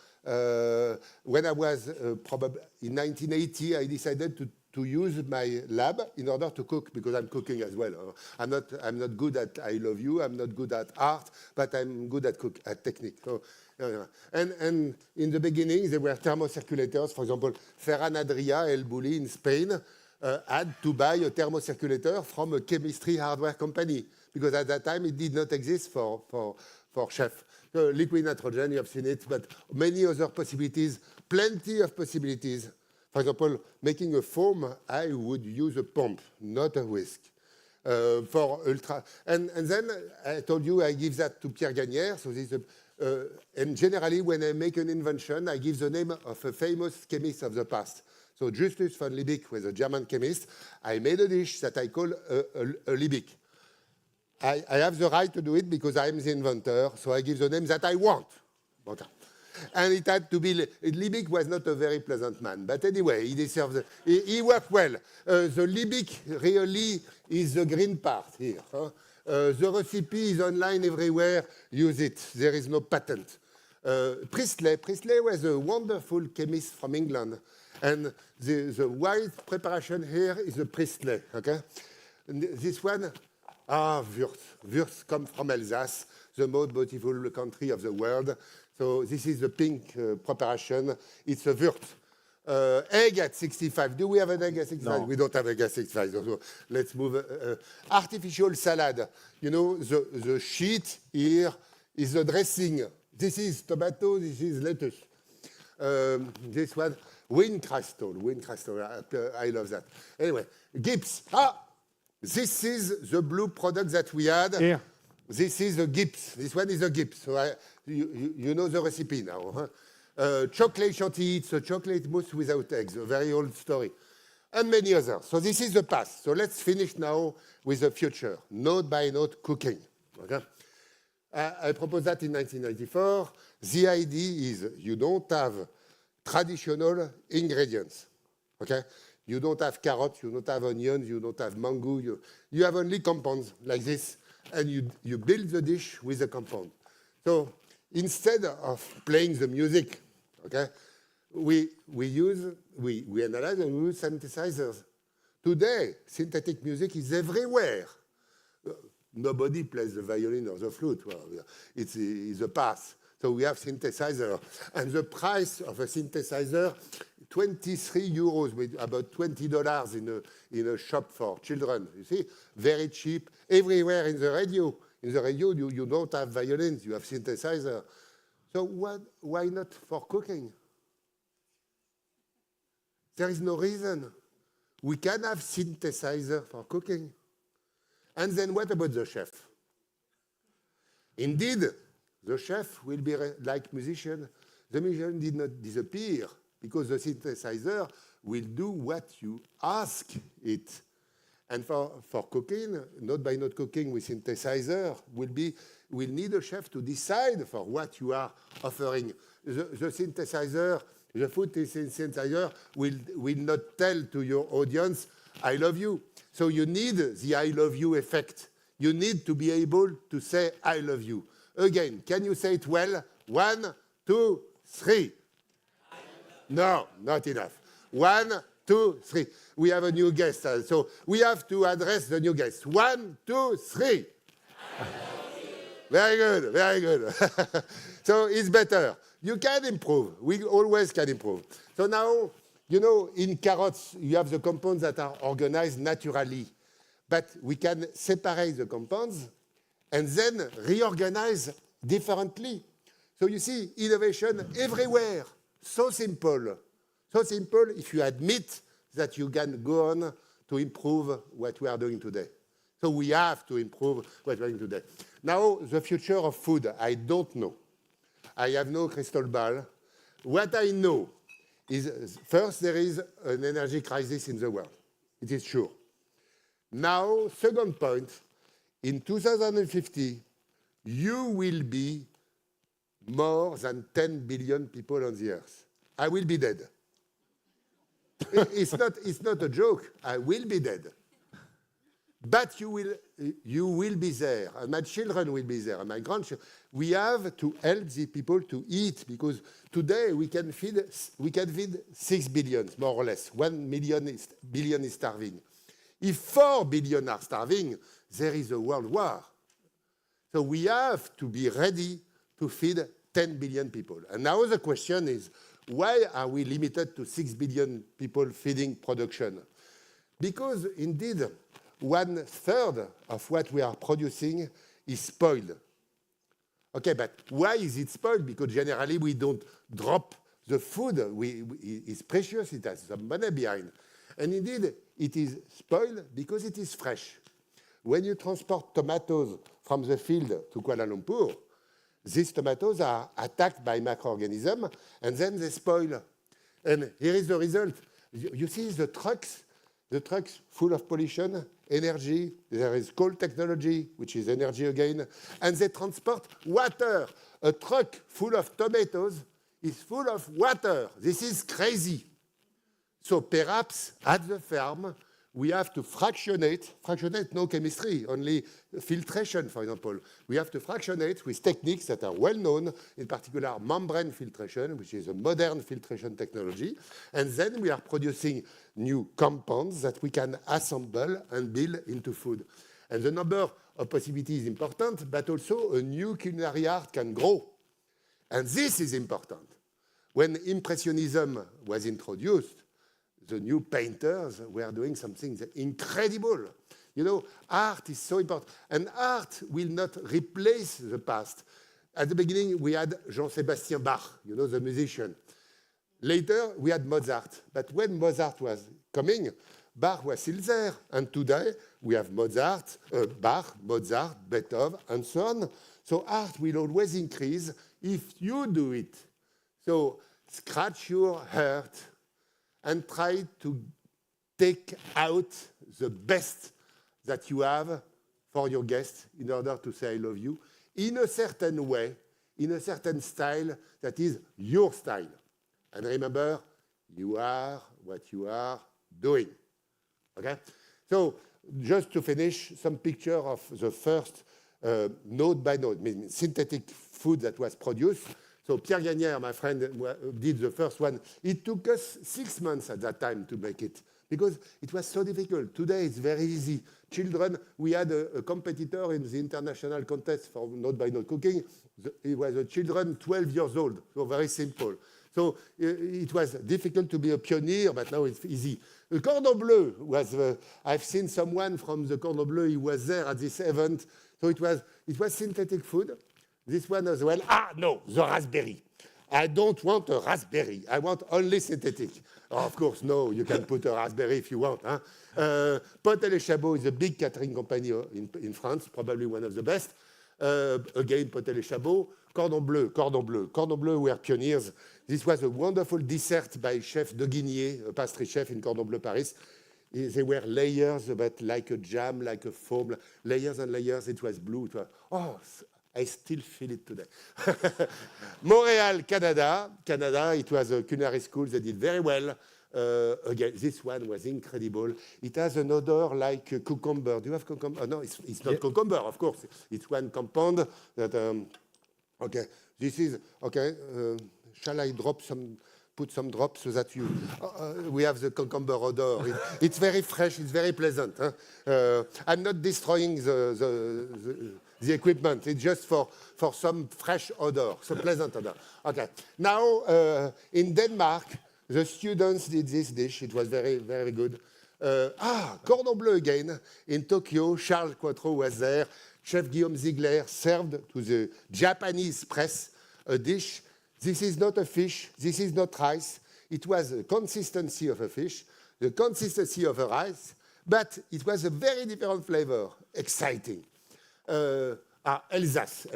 When I was probably in 1980, I decided to use my lab in order to cook, because I'm cooking as well. I'm not good at I love you. I'm not good at art, but I'm good at technique. So, and in the beginning, there were thermocirculators. For example, Ferran Adrià El Bulli in Spain had to buy a thermocirculator from a chemistry hardware company, because at that time it did not exist for chef. So liquid nitrogen, you have seen it, but many other possibilities, plenty of possibilities. For example, making a foam, I would use a pump, not a whisk. For ultra, and then I told you I give that to Pierre Gagnère. So this, and generally when I make an invention, I give the name of a famous chemist of the past. So Justus von Liebig was a German chemist. I made a dish that I call a Liebig. I have the right to do it because I'm the inventor, so I give the name that I want. Okay. And it had to be, Liebig was not a very pleasant man, but anyway, he deserves, he worked well. The Liebig really is the green part here. Huh? The recipe is online everywhere, use it, there is no patent. Priestley was a wonderful chemist from England, and the white preparation here is a Priestley, okay? And this one, Wurst. Wurst comes from Alsace, the most beautiful country of the world. So this is the pink preparation. It's a Wurst. Egg at 65. Do we have an egg at 65? No. We don't have egg at 65. So let's move. Artificial salad. You know, the sheet here is the dressing. This is tomato. This is lettuce. This one, Wincrystal. I love that. Anyway, Gibbs. This is the blue product that we had. Here. This is a Gibbs. This one is a Gibbs. So you know the recipe now. Huh? Chocolate chantilly, it's a chocolate mousse without eggs, a very old story. And many others. So this is the past. So let's finish now with the future, note by note cooking. Okay? I proposed that in 1994. The idea is you don't have traditional ingredients. Okay? You don't have carrots, you don't have onions, you don't have mango. You have only compounds like this, and you build the dish with the compound. So instead of playing the music, okay, we analyze and we use synthesizers. Today, synthetic music is everywhere. Nobody plays the violin or the flute. Well, it's a past. So we have synthesizer. And the price of a synthesizer, 23 euros, with about $20 in a shop for children. You see, very cheap. Everywhere in the radio. In the radio, you don't have violins, you have synthesizer. So why not for cooking? There is no reason. We can have synthesizer for cooking. And then what about the chef? Indeed, the chef will be like musician. The musician did not disappear because the synthesizer will do what you ask it. And for cooking, note by note cooking with synthesizer will need a chef to decide for what you are offering. The synthesizer, the food synthesizer will not tell to your audience, I love you. So you need the I love you effect. You need to be able to say, I love you. Again, can you say it well? 1, 2, 3. No, not enough. 1, 2, 3. We have a new guest, so we have to address the new guest. 1, 2, 3. Very good, very good. So it's better. You can improve. We always can improve. So now, you know, in carrots, you have the compounds that are organized naturally. But we can separate the compounds and then reorganize differently. So you see, innovation everywhere. So simple. So simple if you admit that you can go on to improve what we are doing today. So we have to improve what we're doing today. Now, the future of food, I don't know. I have no crystal ball. What I know is, first, there is an energy crisis in the world. It is sure. Now, second point, in 2050, you will be more than 10 billion people on the earth. I will be dead. It's not a joke. I will be dead. But you will be there, and my children will be there, and my grandchildren. We have to help the people to eat, because today we can feed 6 billion, more or less. 1 billion is starving. If 4 billion are starving, there is a world war. So we have to be ready to feed 10 billion people. And now the question is, why are we limited to 6 billion people feeding production? Because indeed, 1/3 of what we are producing is spoiled. Okay, but why is it spoiled? Because generally we don't drop the food is precious, it has some money behind. And indeed, it is spoiled because it is fresh. When you transport tomatoes from the field to Kuala Lumpur, these tomatoes are attacked by microorganisms, and then they spoil. And here is the result. You see the trucks full of pollution, energy, there is coal technology, which is energy again, and they transport water. A truck full of tomatoes is full of water. This is crazy. So perhaps at the farm, we have to fractionate, no chemistry, only filtration, for example. We have to fractionate with techniques that are well known, in particular membrane filtration, which is a modern filtration technology. And then we are producing new compounds that we can assemble and build into food. And the number of possibilities is important, but also a new culinary art can grow. And this is important. When Impressionism was introduced, the new painters were doing something incredible. You know, art is so important. And art will not replace the past. At the beginning, we had Jean-Sébastien Bach, you know, the musician. Later, we had Mozart. But when Mozart was coming, Bach was still there. And today, we have Bach, Mozart, Beethoven, and so on. So art will always increase if you do it. So scratch your heart and try to take out the best that you have for your guests in order to say I love you in a certain way, in a certain style that is your style. And remember, you are what you are doing. Okay? So just to finish, some picture of the first node by node, meaning synthetic food that was produced. So Pierre Gagnère, my friend, did the first one. It took us 6 months at that time to make it because it was so difficult. Today, it's very easy. Children, we had a competitor in the international contest for node-by-node cooking. It was a children 12 years old, so very simple. So it was difficult to be a pioneer, but now it's easy. The Cordon Bleu was, I've seen someone from the Cordon Bleu, he was there at this event. So it was synthetic food. This one as well. Ah, no, the raspberry. I don't want a raspberry. I want only synthetic. Oh, of course, no, you can put a raspberry if you want. Huh? Potel et Chabot is a big catering company in France, probably one of the best. Again, Potel et Chabot. Cordon Bleu were pioneers. This was a wonderful dessert by Chef de Guigné, a pastry chef in Cordon Bleu, Paris. They were layers, but like a jam, like a foam, layers and layers. It was blue. It was, oh, I still feel it today. Montreal, Canada, it was a culinary school. They did very well. Again, this one was incredible. It has an odor like cucumber. Do you have cucumber? Oh, no, it's not cucumber, of course. It's one compound that, okay, this is, okay, shall I put some drops so that we have the cucumber odor. It's very fresh, it's very pleasant. Huh? I'm not destroying the equipment. It's just for some fresh odor, some pleasant odor. Okay. Now, in Denmark, the students did this dish. It was very, very good. Cordon Bleu again. In Tokyo, Charles Quatreau was there. Chef Guillaume Ziegler served to the Japanese press a dish. This is not a fish. This is not rice. It was the consistency of a fish, the consistency of a rice, but it was a very different flavor. Exciting. Alsace,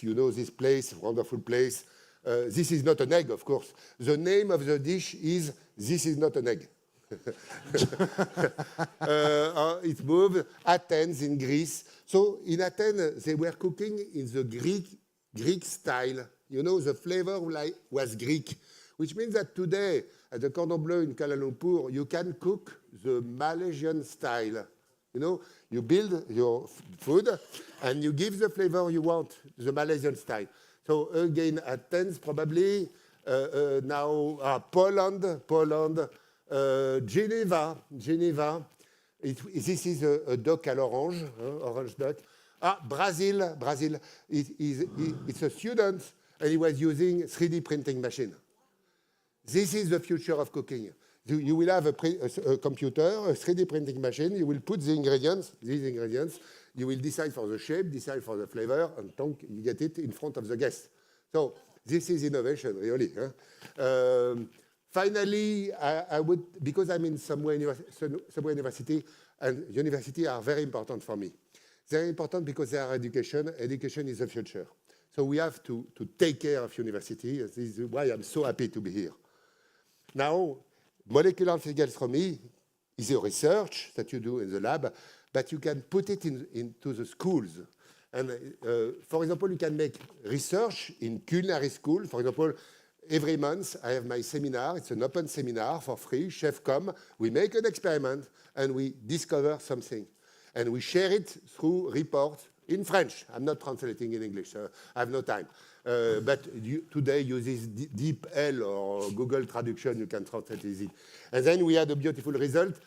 you know this place, wonderful place. This is not an egg, of course. The name of the dish is This is not an egg. It moved Athens in Greece. So in Athens, they were cooking in the Greek style. You know, the flavor was Greek, which means that today, at the Cordon Bleu in Kuala Lumpur, you can cook the Malaysian style. You know, you build your food and you give the flavor you want, the Malaysian style. So again, Athens probably, now Poland, Geneva. This is a duck à l'orange, orange duck. Brazil, it's a student and he was using 3D printing machine. This is the future of cooking. You will have a computer, a 3D printing machine. You will put these ingredients. You will decide for the shape, decide for the flavor, and you get it in front of the guest. So This is innovation, really. Finally, I would, because I'm in Somewhere University, and university are very important for me. They're important because they are education. Education is the future. So we have to take care of university. This is why I'm so happy to be here. Now, molecular gastronomy is a research that you do in the lab, but you can put it into the schools. And for example, you can make research in culinary school. For example, every month I have my seminar. It's an open seminar for free. Chefs come, we make an experiment, and we discover something. And we share it through reports in French. I'm not translating in English. I have no time. But today, use this DeepL or Google Traduction. You can translate easy. And then we had a beautiful result.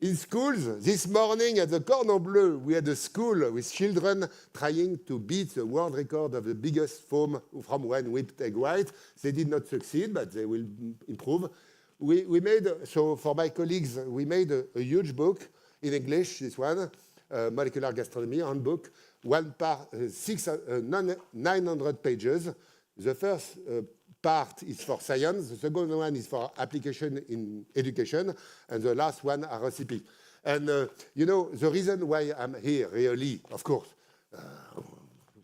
In schools, this morning at the Cordon Bleu, we had a school with children trying to beat the world record of the biggest foam from one whipped egg white. They did not succeed, but they will improve. We made, so for my colleagues, we made a huge book in English, this one, Molecular Gastronomy handbook, 900 pages. The first part is for science, the second one is for application in education, and the last one are recipe. And you know, the reason why I'm here, really, of course,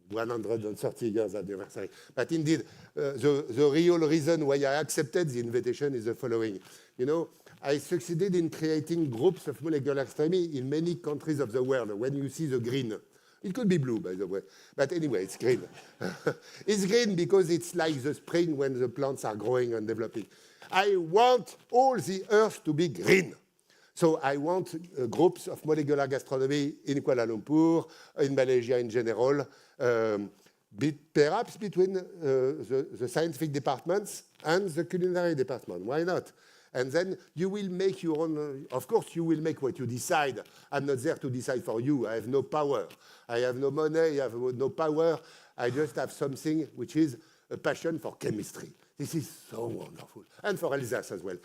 130 years anniversary, but indeed, the real reason why I accepted the invitation is the following. You know, I succeeded in creating groups of molecular gastronomy in many countries of the world. When you see the green, it could be blue, by the way, but anyway, it's green. It's green because it's like the spring when the plants are growing and developing. I want all the earth to be green. So I want groups of molecular gastronomy in Kuala Lumpur, in Malaysia in general, perhaps between the scientific departments and the culinary department. Why not? And then you will make your own, of course, you will make what you decide. I'm not there to decide for you. I have no power. I have no money. I have no power. I just have something which is a passion for chemistry. This is so wonderful. And for Alsace as well.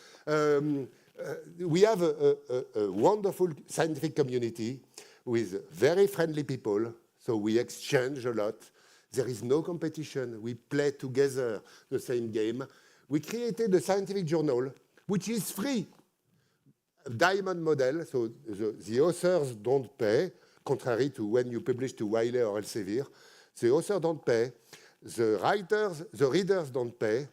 We have a wonderful scientific community with very friendly people. So we exchange a lot. There is no competition. We play together the same game. We created a scientific journal which is free. Diamond model, so the authors don't pay, contrary to when you publish to Wiley or Elsevier. The authors don't pay, the readers don't pay,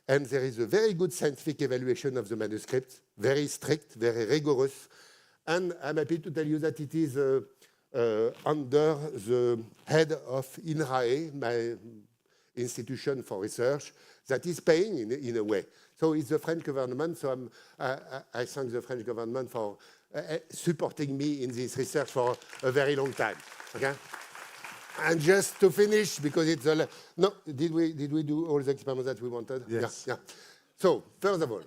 and there is a very good scientific evaluation of the manuscript, very strict, very rigorous, and I'm happy to tell you that it is under the head of INRAE, my institution for research, that is paying in a way. So it's the French government, so I thank the French government for supporting me in this research for a very long time, okay? And just to finish, because it's no, did we do all the experiments that we wanted? Yes. Yeah. So, first of all,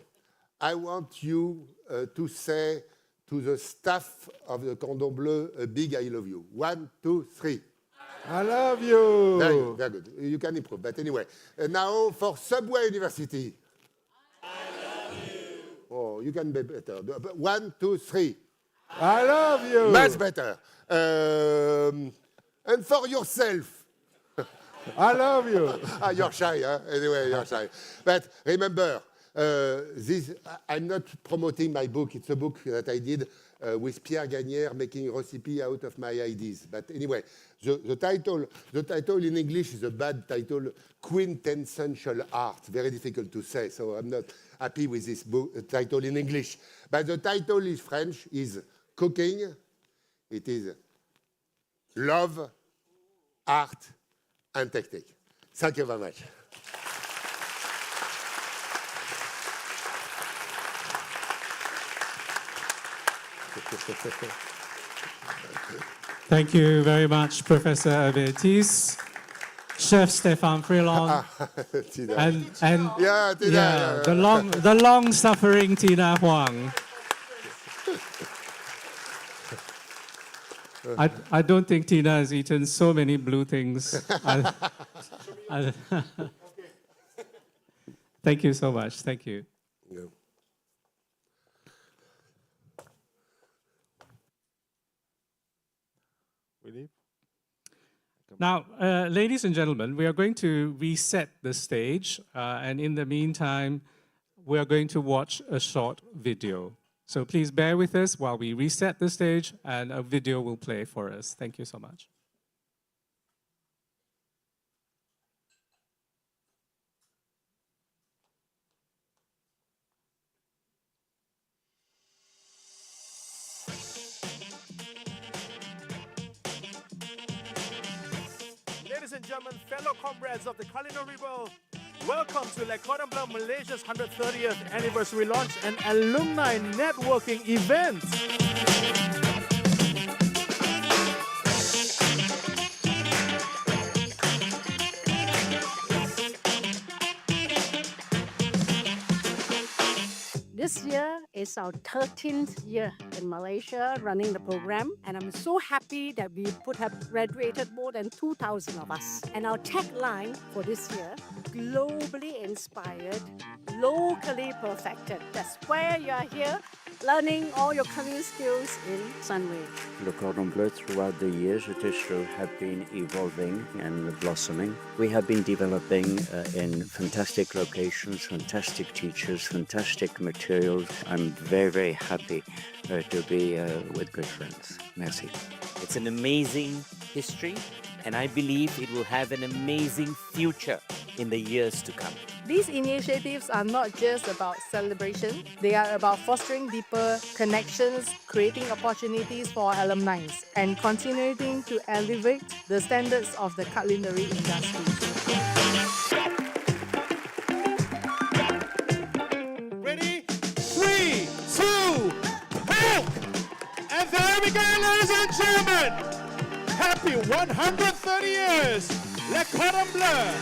I want you to say to the staff of the Cordon Bleu a big I love you. 1, 2, 3. I love you. Very good, very good. You can improve. But anyway, now for Subway University. I love you. Oh, you can be better. 1, 2, 3. I love you. Much better. And for yourself. I love you. You're shy, huh? Anyway, you're shy. But remember, I'm not promoting my book. It's a book that I did with Pierre Gagnère, making a recipe out of my ideas. But anyway, the title in English is a bad title, Quintessential Art. Very difficult to say, so I'm not happy with this book, title in English. But the title in French is Cooking. It is Love, Art, and Technique. Thank you very much. Thank you very much, Professor Hervé, Chef Stéphane Freelon, and the long-suffering Tina Huang. I don't think Tina has eaten so many blue things. Thank you so much. Thank you. Yeah. We leave? Now, ladies and gentlemen, we are going to reset the stage, and in the meantime, we are going to watch a short video. So please bear with us while we reset the stage, and a video will play for us. Thank you so much. Ladies and gentlemen, fellow comrades of the culinary world, welcome to Cordon Bleu Malaysia's 130th anniversary launch and alumni networking event. This year is our 13th year in Malaysia running the program, and I'm so happy that we have graduated more than 2,000 of us. And our tagline for this year, globally inspired, locally perfected. That's where you are here, learning all your culinary skills in Sunway. Le Cordon Bleu, throughout the years, it is true, have been evolving and blossoming. We have been developing in fantastic locations, fantastic teachers, fantastic materials. I'm very, very happy to be with good friends. Merci. It's an amazing history, and I believe it will have an amazing future in the years to come. These initiatives are not just about celebration, they are about fostering deeper connections, creating opportunities for our alumni, and continuing to elevate the standards of the culinary industry. Ready? 3, 2, help! And there we go, ladies and gentlemen! Happy 130 years, Le Cordon Bleu!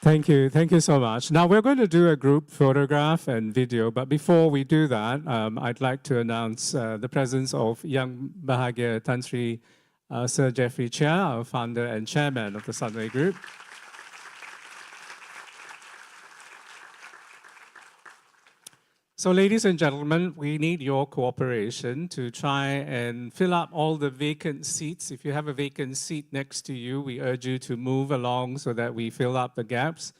Thank you so much. Now we're going to do a group photograph and video, but before we do that, I'd like to announce the presence of Yang Bahagia Tan Sri Sir Jeffrey Cheah, our founder and chairman of the Sunway Group. So ladies and gentlemen, we need your cooperation to try and fill up all the vacant seats. If you have a vacant seat next to you, we urge you to move along so that we fill up the gaps.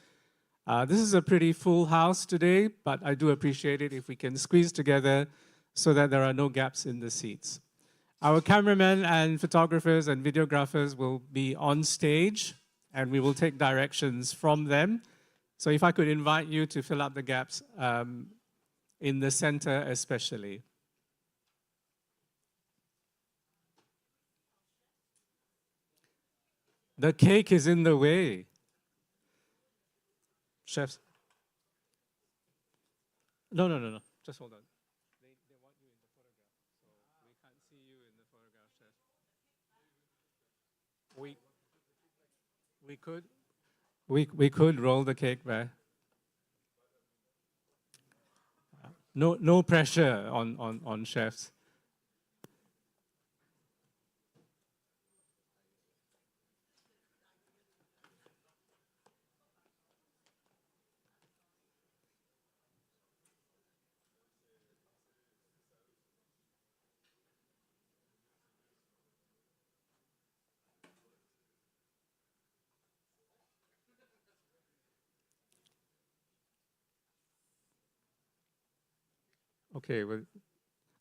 This is a pretty full house today, but I do appreciate it if we can squeeze together so that there are no gaps in the seats. Our cameramen and photographers and videographers will be on stage, and we will take directions from them. So if I could invite you to fill up the gaps in the center especially. The cake is in the way. Chefs. No. Just hold on. They want you in the photograph, so we can't see you in the photograph, chef. We could roll the cake back. No pressure on chefs. Okay, well,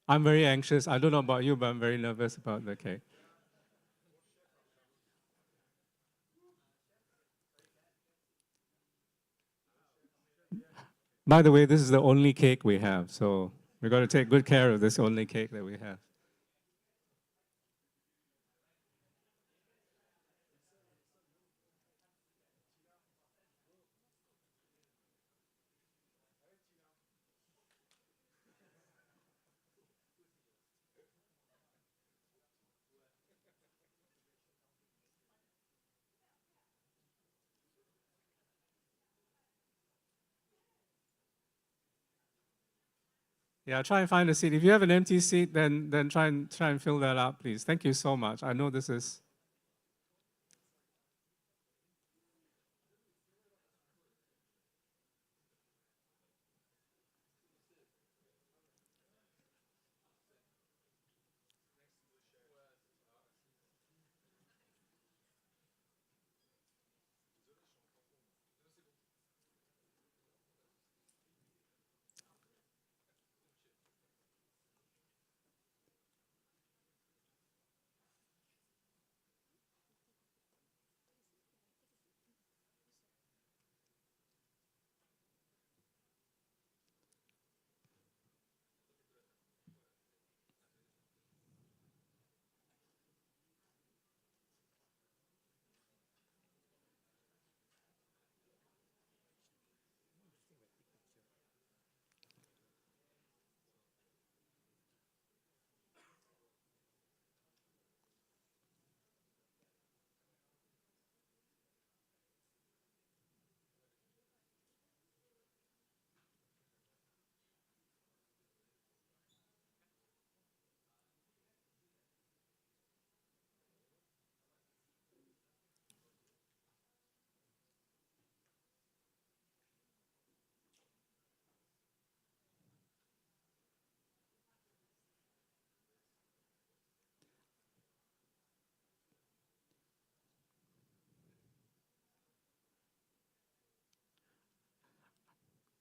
I'm very anxious. I don't know about you, but I'm very nervous about the cake. By the way, this is the only cake we have, so we've got to take good care of this only cake that we have. Yeah, try and find a seat. If you have an empty seat, then try and fill that up, please. Thank you so much. I know this is.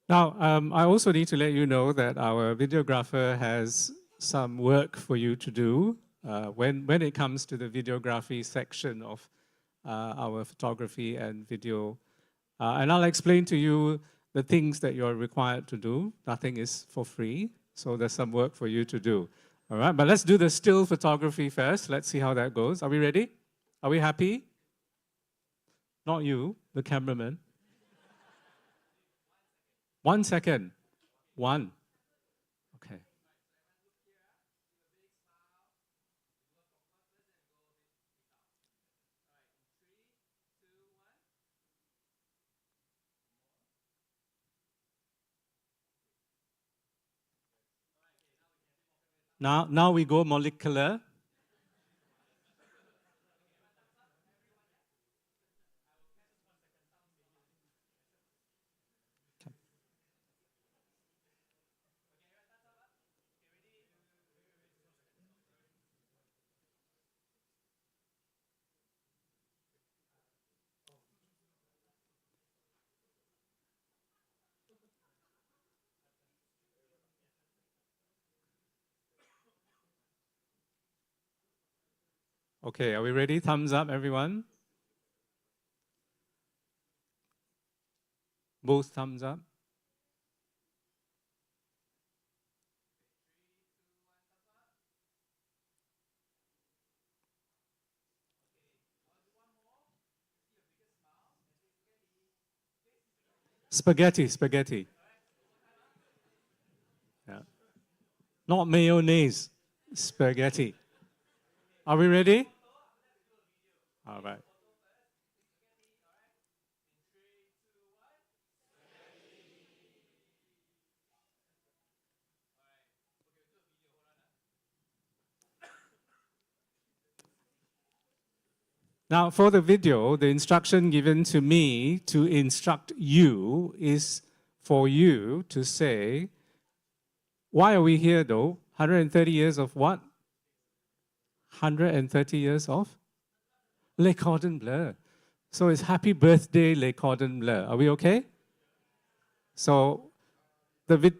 Now, I also need to let you know that our videographer has some work for you to do when it comes to the videography section of our photography and video. And I'll explain to you the things that you're required to do. Nothing is for free, so there's some work for you to do. All right, but let's do the still photography first. Let's see how that goes. Are we ready? Are we happy? Not you, the cameraman. 1 second. 1. Okay. Now we go molecular. Okay, are we ready? Thumbs up, everyone. Both thumbs up. Spaghetti, spaghetti. Yeah. Not mayonnaise, spaghetti. Are we ready? All right. Now, for the video, the instruction given to me to instruct you is for you to say, why are we here though? 130 years of what? 130 years of Le Cordon Bleu. So it's happy birthday, Le Cordon Bleu. Are we okay? So the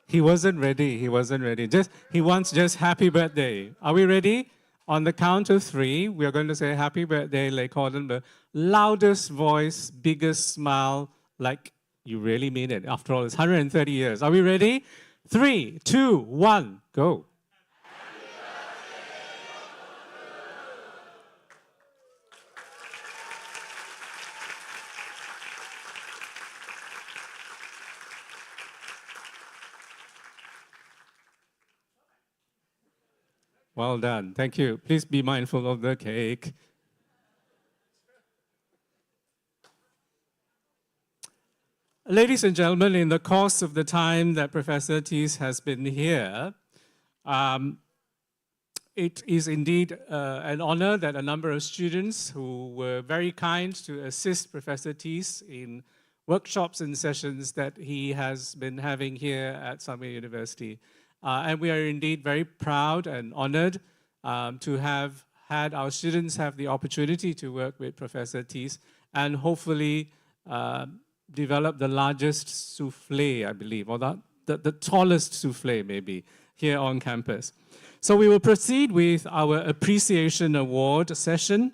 He wasn't ready. He wasn't ready. He wants just happy birthday. Are we ready? On the count of 3, we are going to say happy birthday, Le Cordon Bleu. Loudest voice, biggest smile, like you really mean it. After all, it's 130 years. Are we ready? 3, 2, 1, go. Well done. Thank you. Please be mindful of the cake. Ladies and gentlemen, in the course of the time that Professor Thies has been here, it is indeed an honor that a number of students who were very kind to assist Professor Thies in workshops and sessions that he has been having here at Sunway University. And we are indeed very proud and honored to have had our students have the opportunity to work with Professor Thies and hopefully develop the largest souffle, I believe, or the tallest souffle maybe, here on campus. So we will proceed with our Appreciation Award session.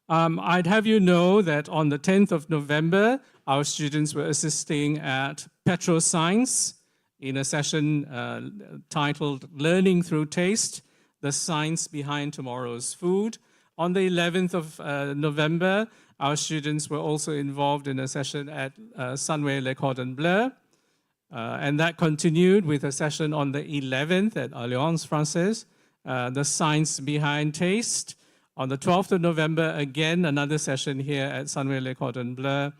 I'd have you know that on the 10th of November, our students were assisting at Petroscience in a session titled Learning Through Taste, the Science Behind Tomorrow's Food. On the 11th of November, our students were also involved in a session at Sunway Le Cordon Bleu. And that continued with a session on the 11th at Alliance Française, the Science Behind Taste. On the 12th of November, again, another session here at Sunway Le Cordon Bleu.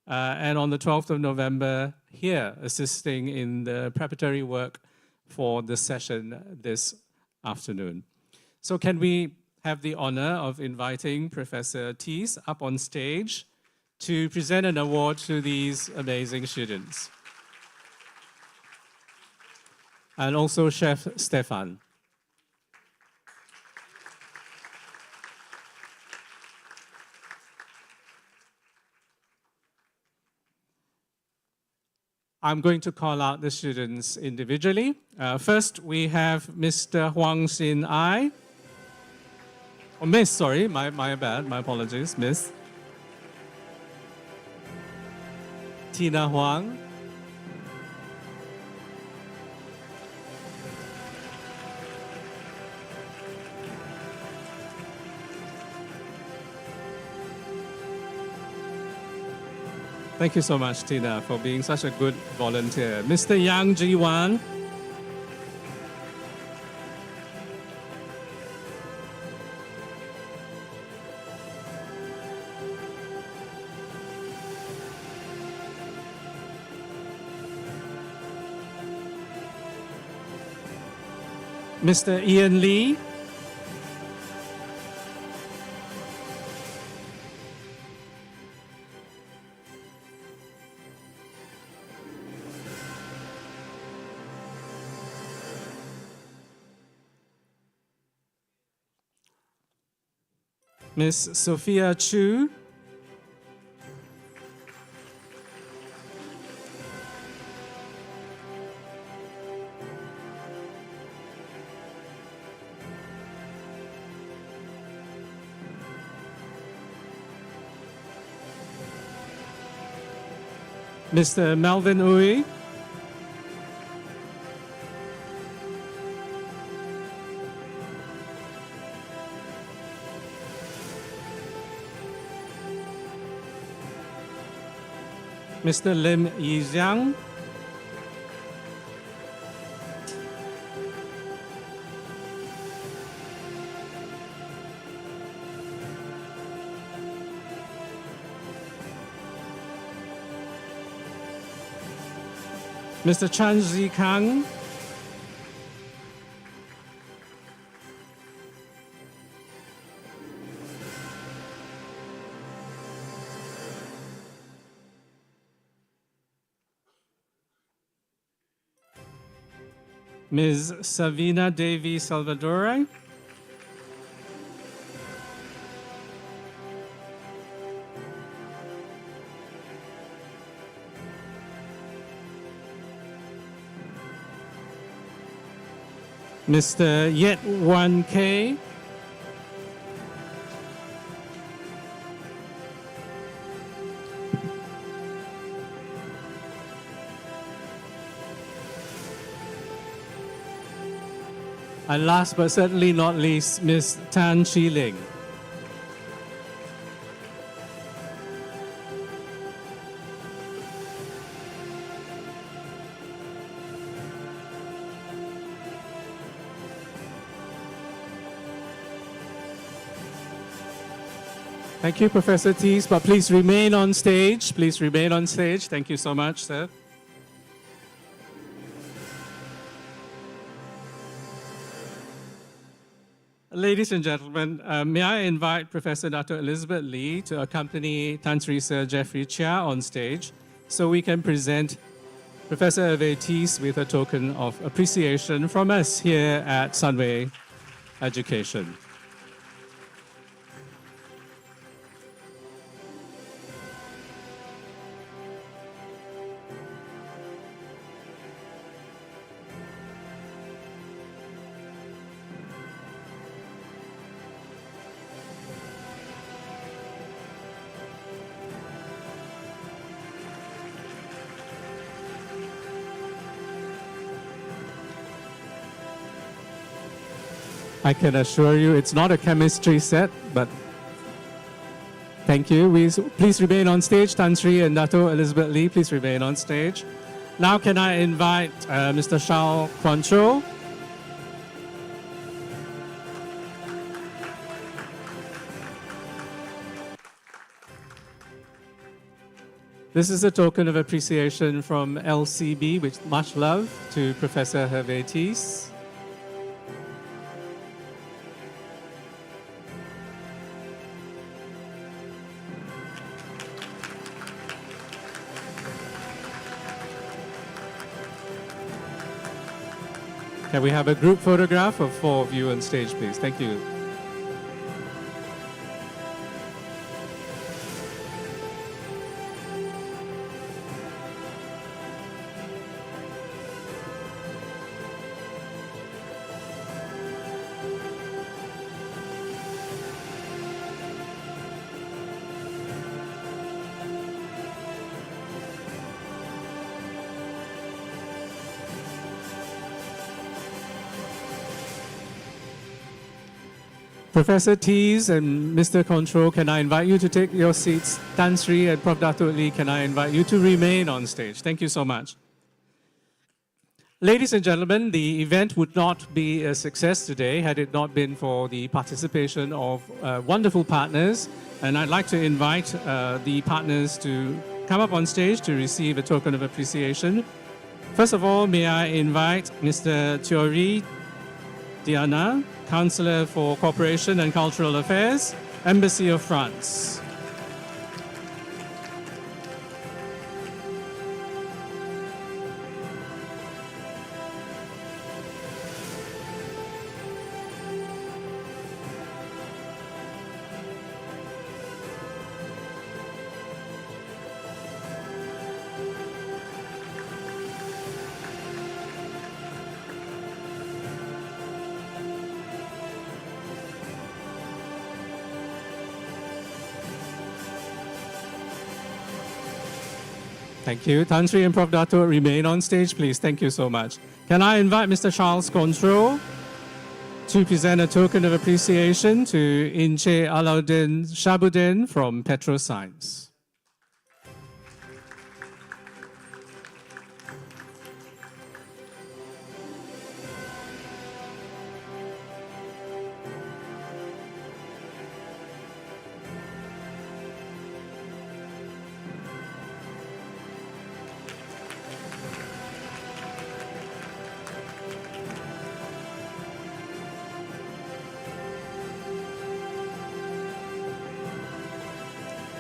And on the 12th of November, here, assisting in the preparatory work for the session this afternoon. So can we have the honor of inviting Professor Thies up on stage to present an award to these amazing students. And also Chef Stefan. I'm going to call out the students individually. First, we have Mr. Huang Xin Ai. Oh, Miss, sorry, my bad, my apologies, Miss. Tina Huang. Thank you so much, Tina, for being such a good volunteer. Mr. Yang Ji-wan. Mr. Ian Lee. Miss Sophia Chu. Mr. Melvin Uy. Mr. Lim Yijiang. Mr. Chan Zikang. Ms. Savina Devi Salvadore. Mr. Yet Wan K. And last but certainly not least, Ms. Tan Chi Ling. Thank you, Professor Tees, but please remain on stage. Please remain on stage. Thank you so much, sir. Ladies and gentlemen, may I invite Professor Dr. Elizabeth Lee to accompany Tan Sri Sir Jeffrey Cheah on stage so we can present Professor Hervé Tees with a token of appreciation from us here at Sunway Education. I can assure you it's not a chemistry set, but thank you. Please remain on stage. Tan Sri and Dato Elizabeth Lee, please remain on stage. Now can I invite Mr. Charles Quancho. This is a token of appreciation from LCB with much love to Professor Hervé Tees. Can we have a group photograph of 4 of you on stage, please? Thank you. Professor Tees and Mr. Control, can I invite you to take your seats? Tan Sri and Prof. Dato Lee, can I invite you to remain on stage? Thank you so much. Ladies and gentlemen, the event would not be a success today had it not been for the participation of wonderful partners. And I'd like to invite the partners to come up on stage to receive a token of appreciation. First of all, may I invite Mr. Thierry Diana, Counselor for Cooperation and Cultural Affairs, Embassy of France. Thank you. Tan Sri and Prof. Dato remain on stage, please. Thank you so much. Can I invite Mr. Charles Control to present a token of appreciation to Inche Alauddin Shabuddin from PetroScience.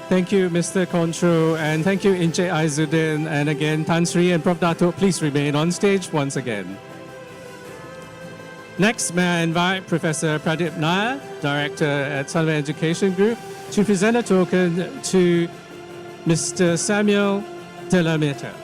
Thank you, Mr. Control, and thank you, Inche Aizuddin. And again, Tan Sri and Prof. Dato, please remain on stage once again. Next, may I invite Professor Pradip Nair, Director at Sunway Education Group, to present a token to Mr. Samuel Delameta.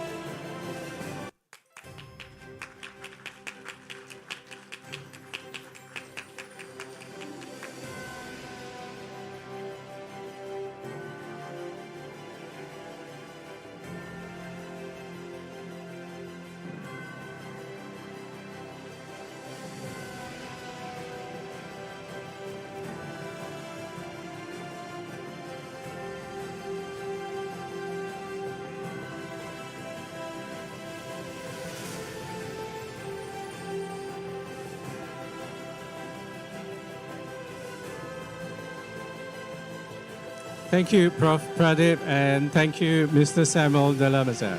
Thank you, Prof. Pradip, and thank you, Mr. Samuel de la Maza.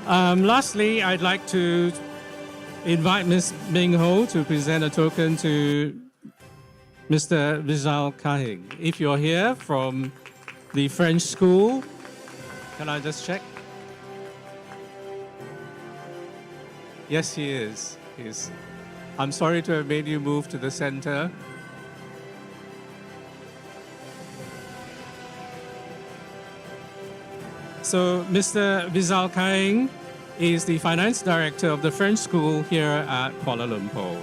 Lastly, I'd like to invite Ms. Ming Ho to present a token to Mr. Vijal Kahing. If you're here from the French school, can I just check? Yes, he is. I'm sorry to have made you move to the center. So Mr. Vijal Kahing is the finance director of the French school here at Kuala Lumpur.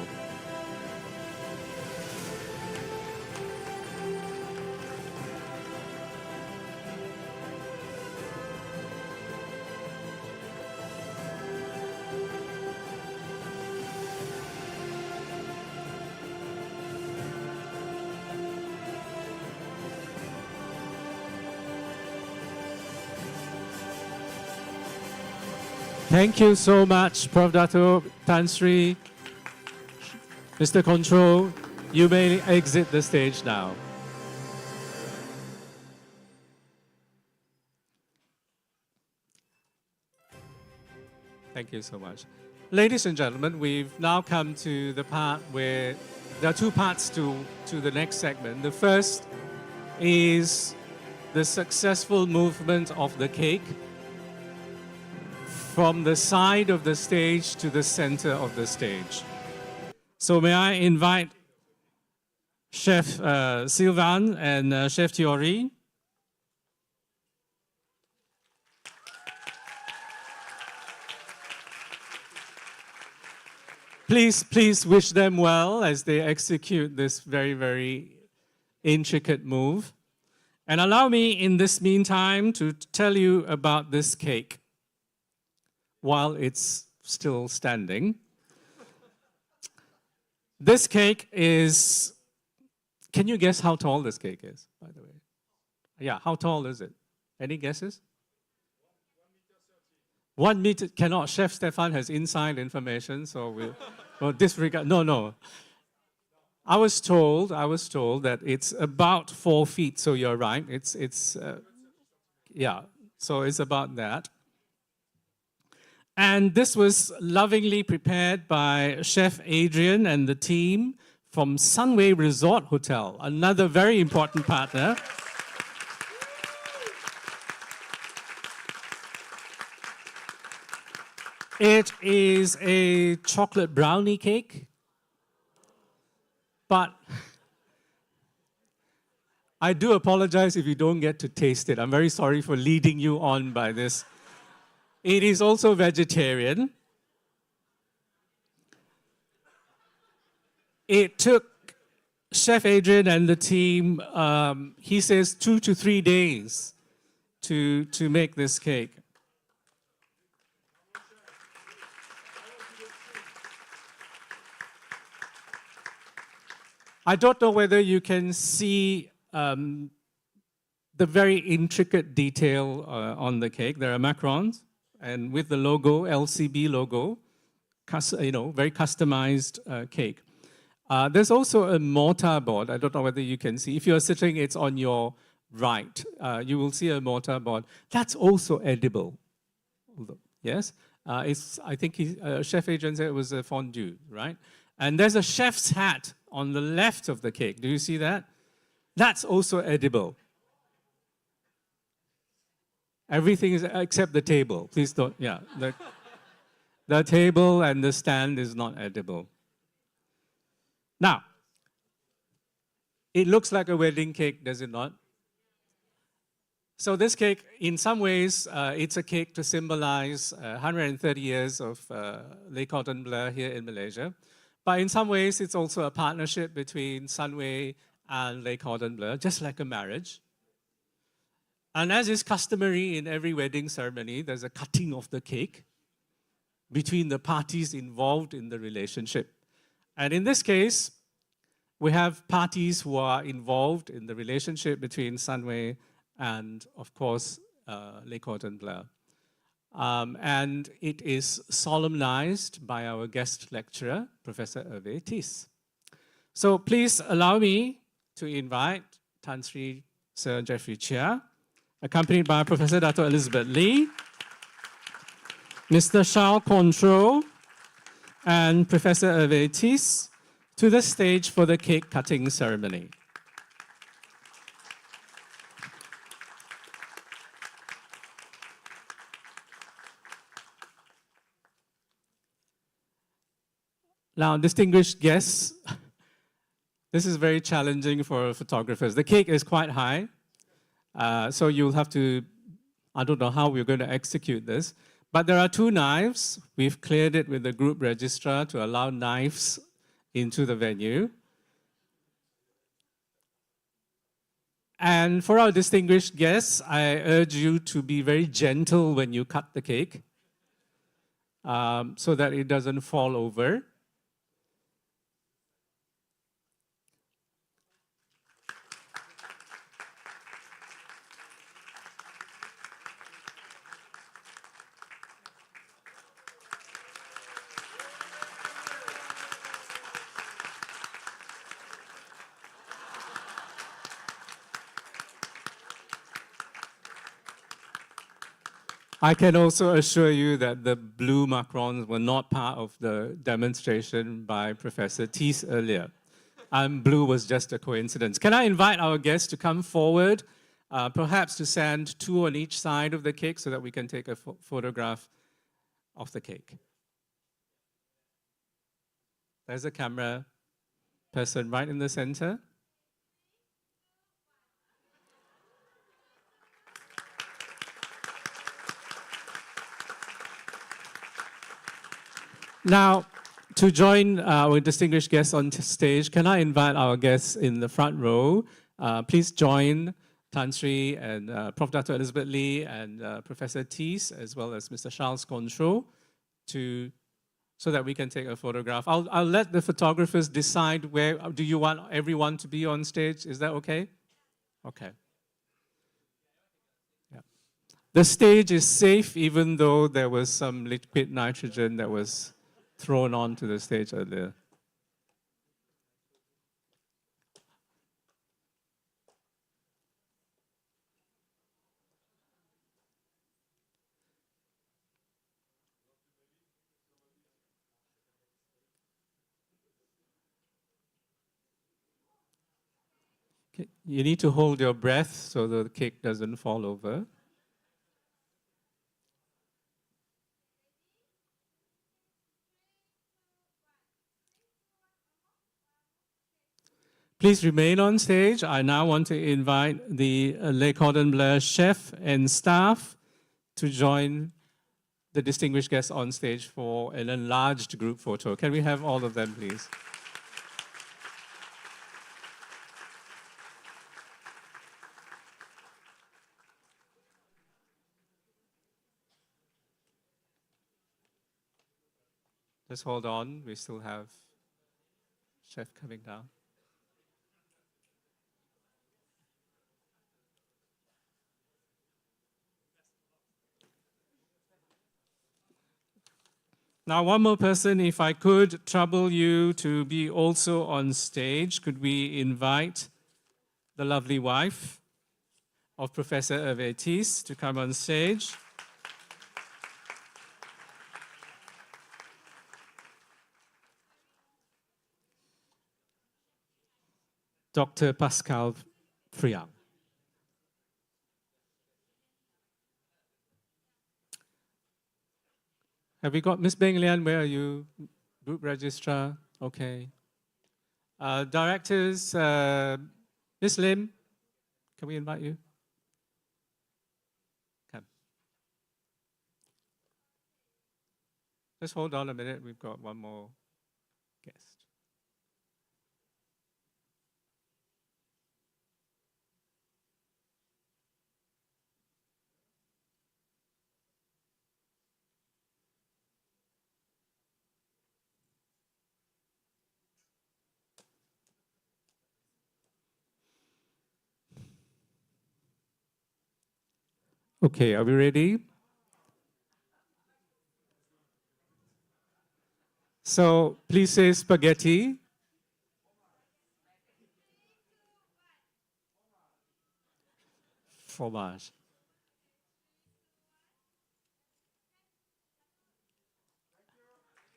Thank you so much, Prof. Dato Tan Sri. Mr. Control, you may exit the stage now. Thank you so much. Ladies and gentlemen, we've now come to the part where there are two parts to the next segment. The first is the successful movement of the cake from the side of the stage to the center of the stage. So may I invite Chef Sylvain and Chef Thierry. Please wish them well as they execute this very, very intricate move. And allow me in this meantime to tell you about this cake while it's still standing. This cake is, can you guess how tall this cake is, by the way? Yeah, how tall is it? Any guesses? 1 meter, cannot. Chef Stefan has inside information, so we'll disregard. No. I was told that it's about 4 feet, so you're right. Yeah, so it's about that. And this was lovingly prepared by Chef Adrian and the team from Sunway Resort Hotel, another very important partner. It is a chocolate brownie cake, but I do apologize if you don't get to taste it. I'm very sorry for leading you on by this. It is also vegetarian. It took Chef Adrian and the team, he says 2 to 3 days to make this cake. I don't know whether you can see the very intricate detail on the cake. There are macarons, and with the logo, LCB logo, very customized cake. There's also a mortar board. I don't know whether you can see. If you're sitting, it's on your right. You will see a mortar board. That's also edible. Yes? I think Chef Adrian said it was a fondue, right? And there's a chef's hat on the left of the cake. Do you see that? That's also edible. Everything is except the table. Please don't, yeah. The table and the stand is not edible. Now, it looks like a wedding cake, does it not? So this cake, in some ways, it's a cake to symbolize 130 years of Le Cordon Bleu here in Malaysia. But in some ways, it's also a partnership between Sunway and Le Cordon Bleu, just like a marriage. And as is customary in every wedding ceremony, there's a cutting of the cake between the parties involved in the relationship. And in this case, we have parties who are involved in the relationship between Sunway and, of course, Le Cordon Bleu. And it is solemnized by our guest lecturer, Professor Hervé. So please allow me to invite Tan Sri Sir Jeffrey Cheah, accompanied by Professor Dr. Elizabeth Lee, Mr. Charles Contreau, and Professor Hervé to the stage for the cake cutting ceremony. Now, distinguished guests, this is very challenging for photographers. The cake is quite high, so you'll have to, I don't know how we're going to execute this, but there are 2 knives. We've cleared it with the group registrar to allow knives into the venue. And for our distinguished guests, I urge you to be very gentle when you cut the cake so that it doesn't fall over. I can also assure you that the blue macarons were not part of the demonstration by Professor Thies earlier. Blue was just a coincidence. Can I invite our guests to come forward, perhaps to stand 2 on each side of the cake so that we can take a photograph of the cake. There's a camera person right in the center. Now, to join our distinguished guests on stage, can I invite our guests in the front row? Please join Tan Sri and Prof. Dr. Elizabeth Lee and Professor Thies, as well as Mr. Charles Contreau, so that we can take a photograph. I'll let the photographers decide where. Do you want everyone to be on stage? Is that okay? Okay. Yeah. The stage is safe, even though there was some liquid nitrogen that was thrown onto the stage earlier. Okay. You need to hold your breath so the cake doesn't fall over. Please remain on stage. I now want to invite the Le Cordon Bleu chef and staff to join the distinguished guests on stage for an enlarged group photo. Can we have all of them, please? Just hold on. We still have chef coming down. Now, one more person, if I could trouble you to be also on stage, could we invite the lovely wife of Professor Hervé to come on stage? Dr. Pascal Friang. Have we got Ms. Beng Lian? Where are you? Group registrar. Okay. Directors, Ms. Lim, can we invite you? Come. Just hold on a minute. We've got one more guest. Okay, are we ready? So please say spaghetti. fromage.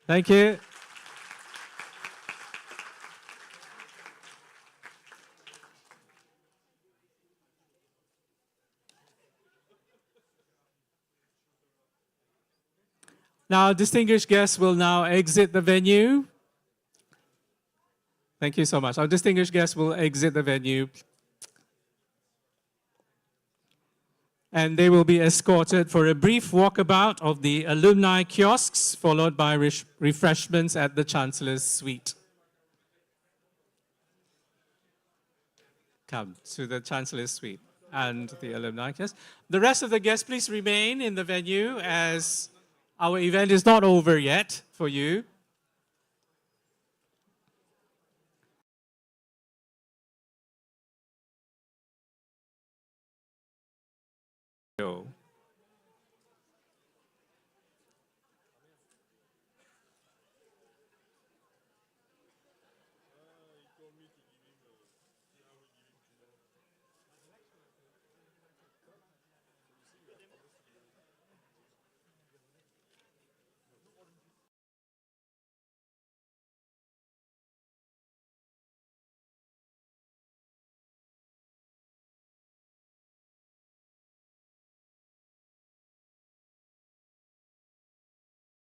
Thank you. Now, distinguished guests will now exit the venue. Thank you so much. Our distinguished guests will exit the venue. And they will be escorted for a brief walkabout of the alumni kiosks, followed by refreshments at the Chancellor's Suite. Come to the Chancellor's Suite and the alumni kiosks. The rest of the guests, please remain in the venue as our event is not over yet for you.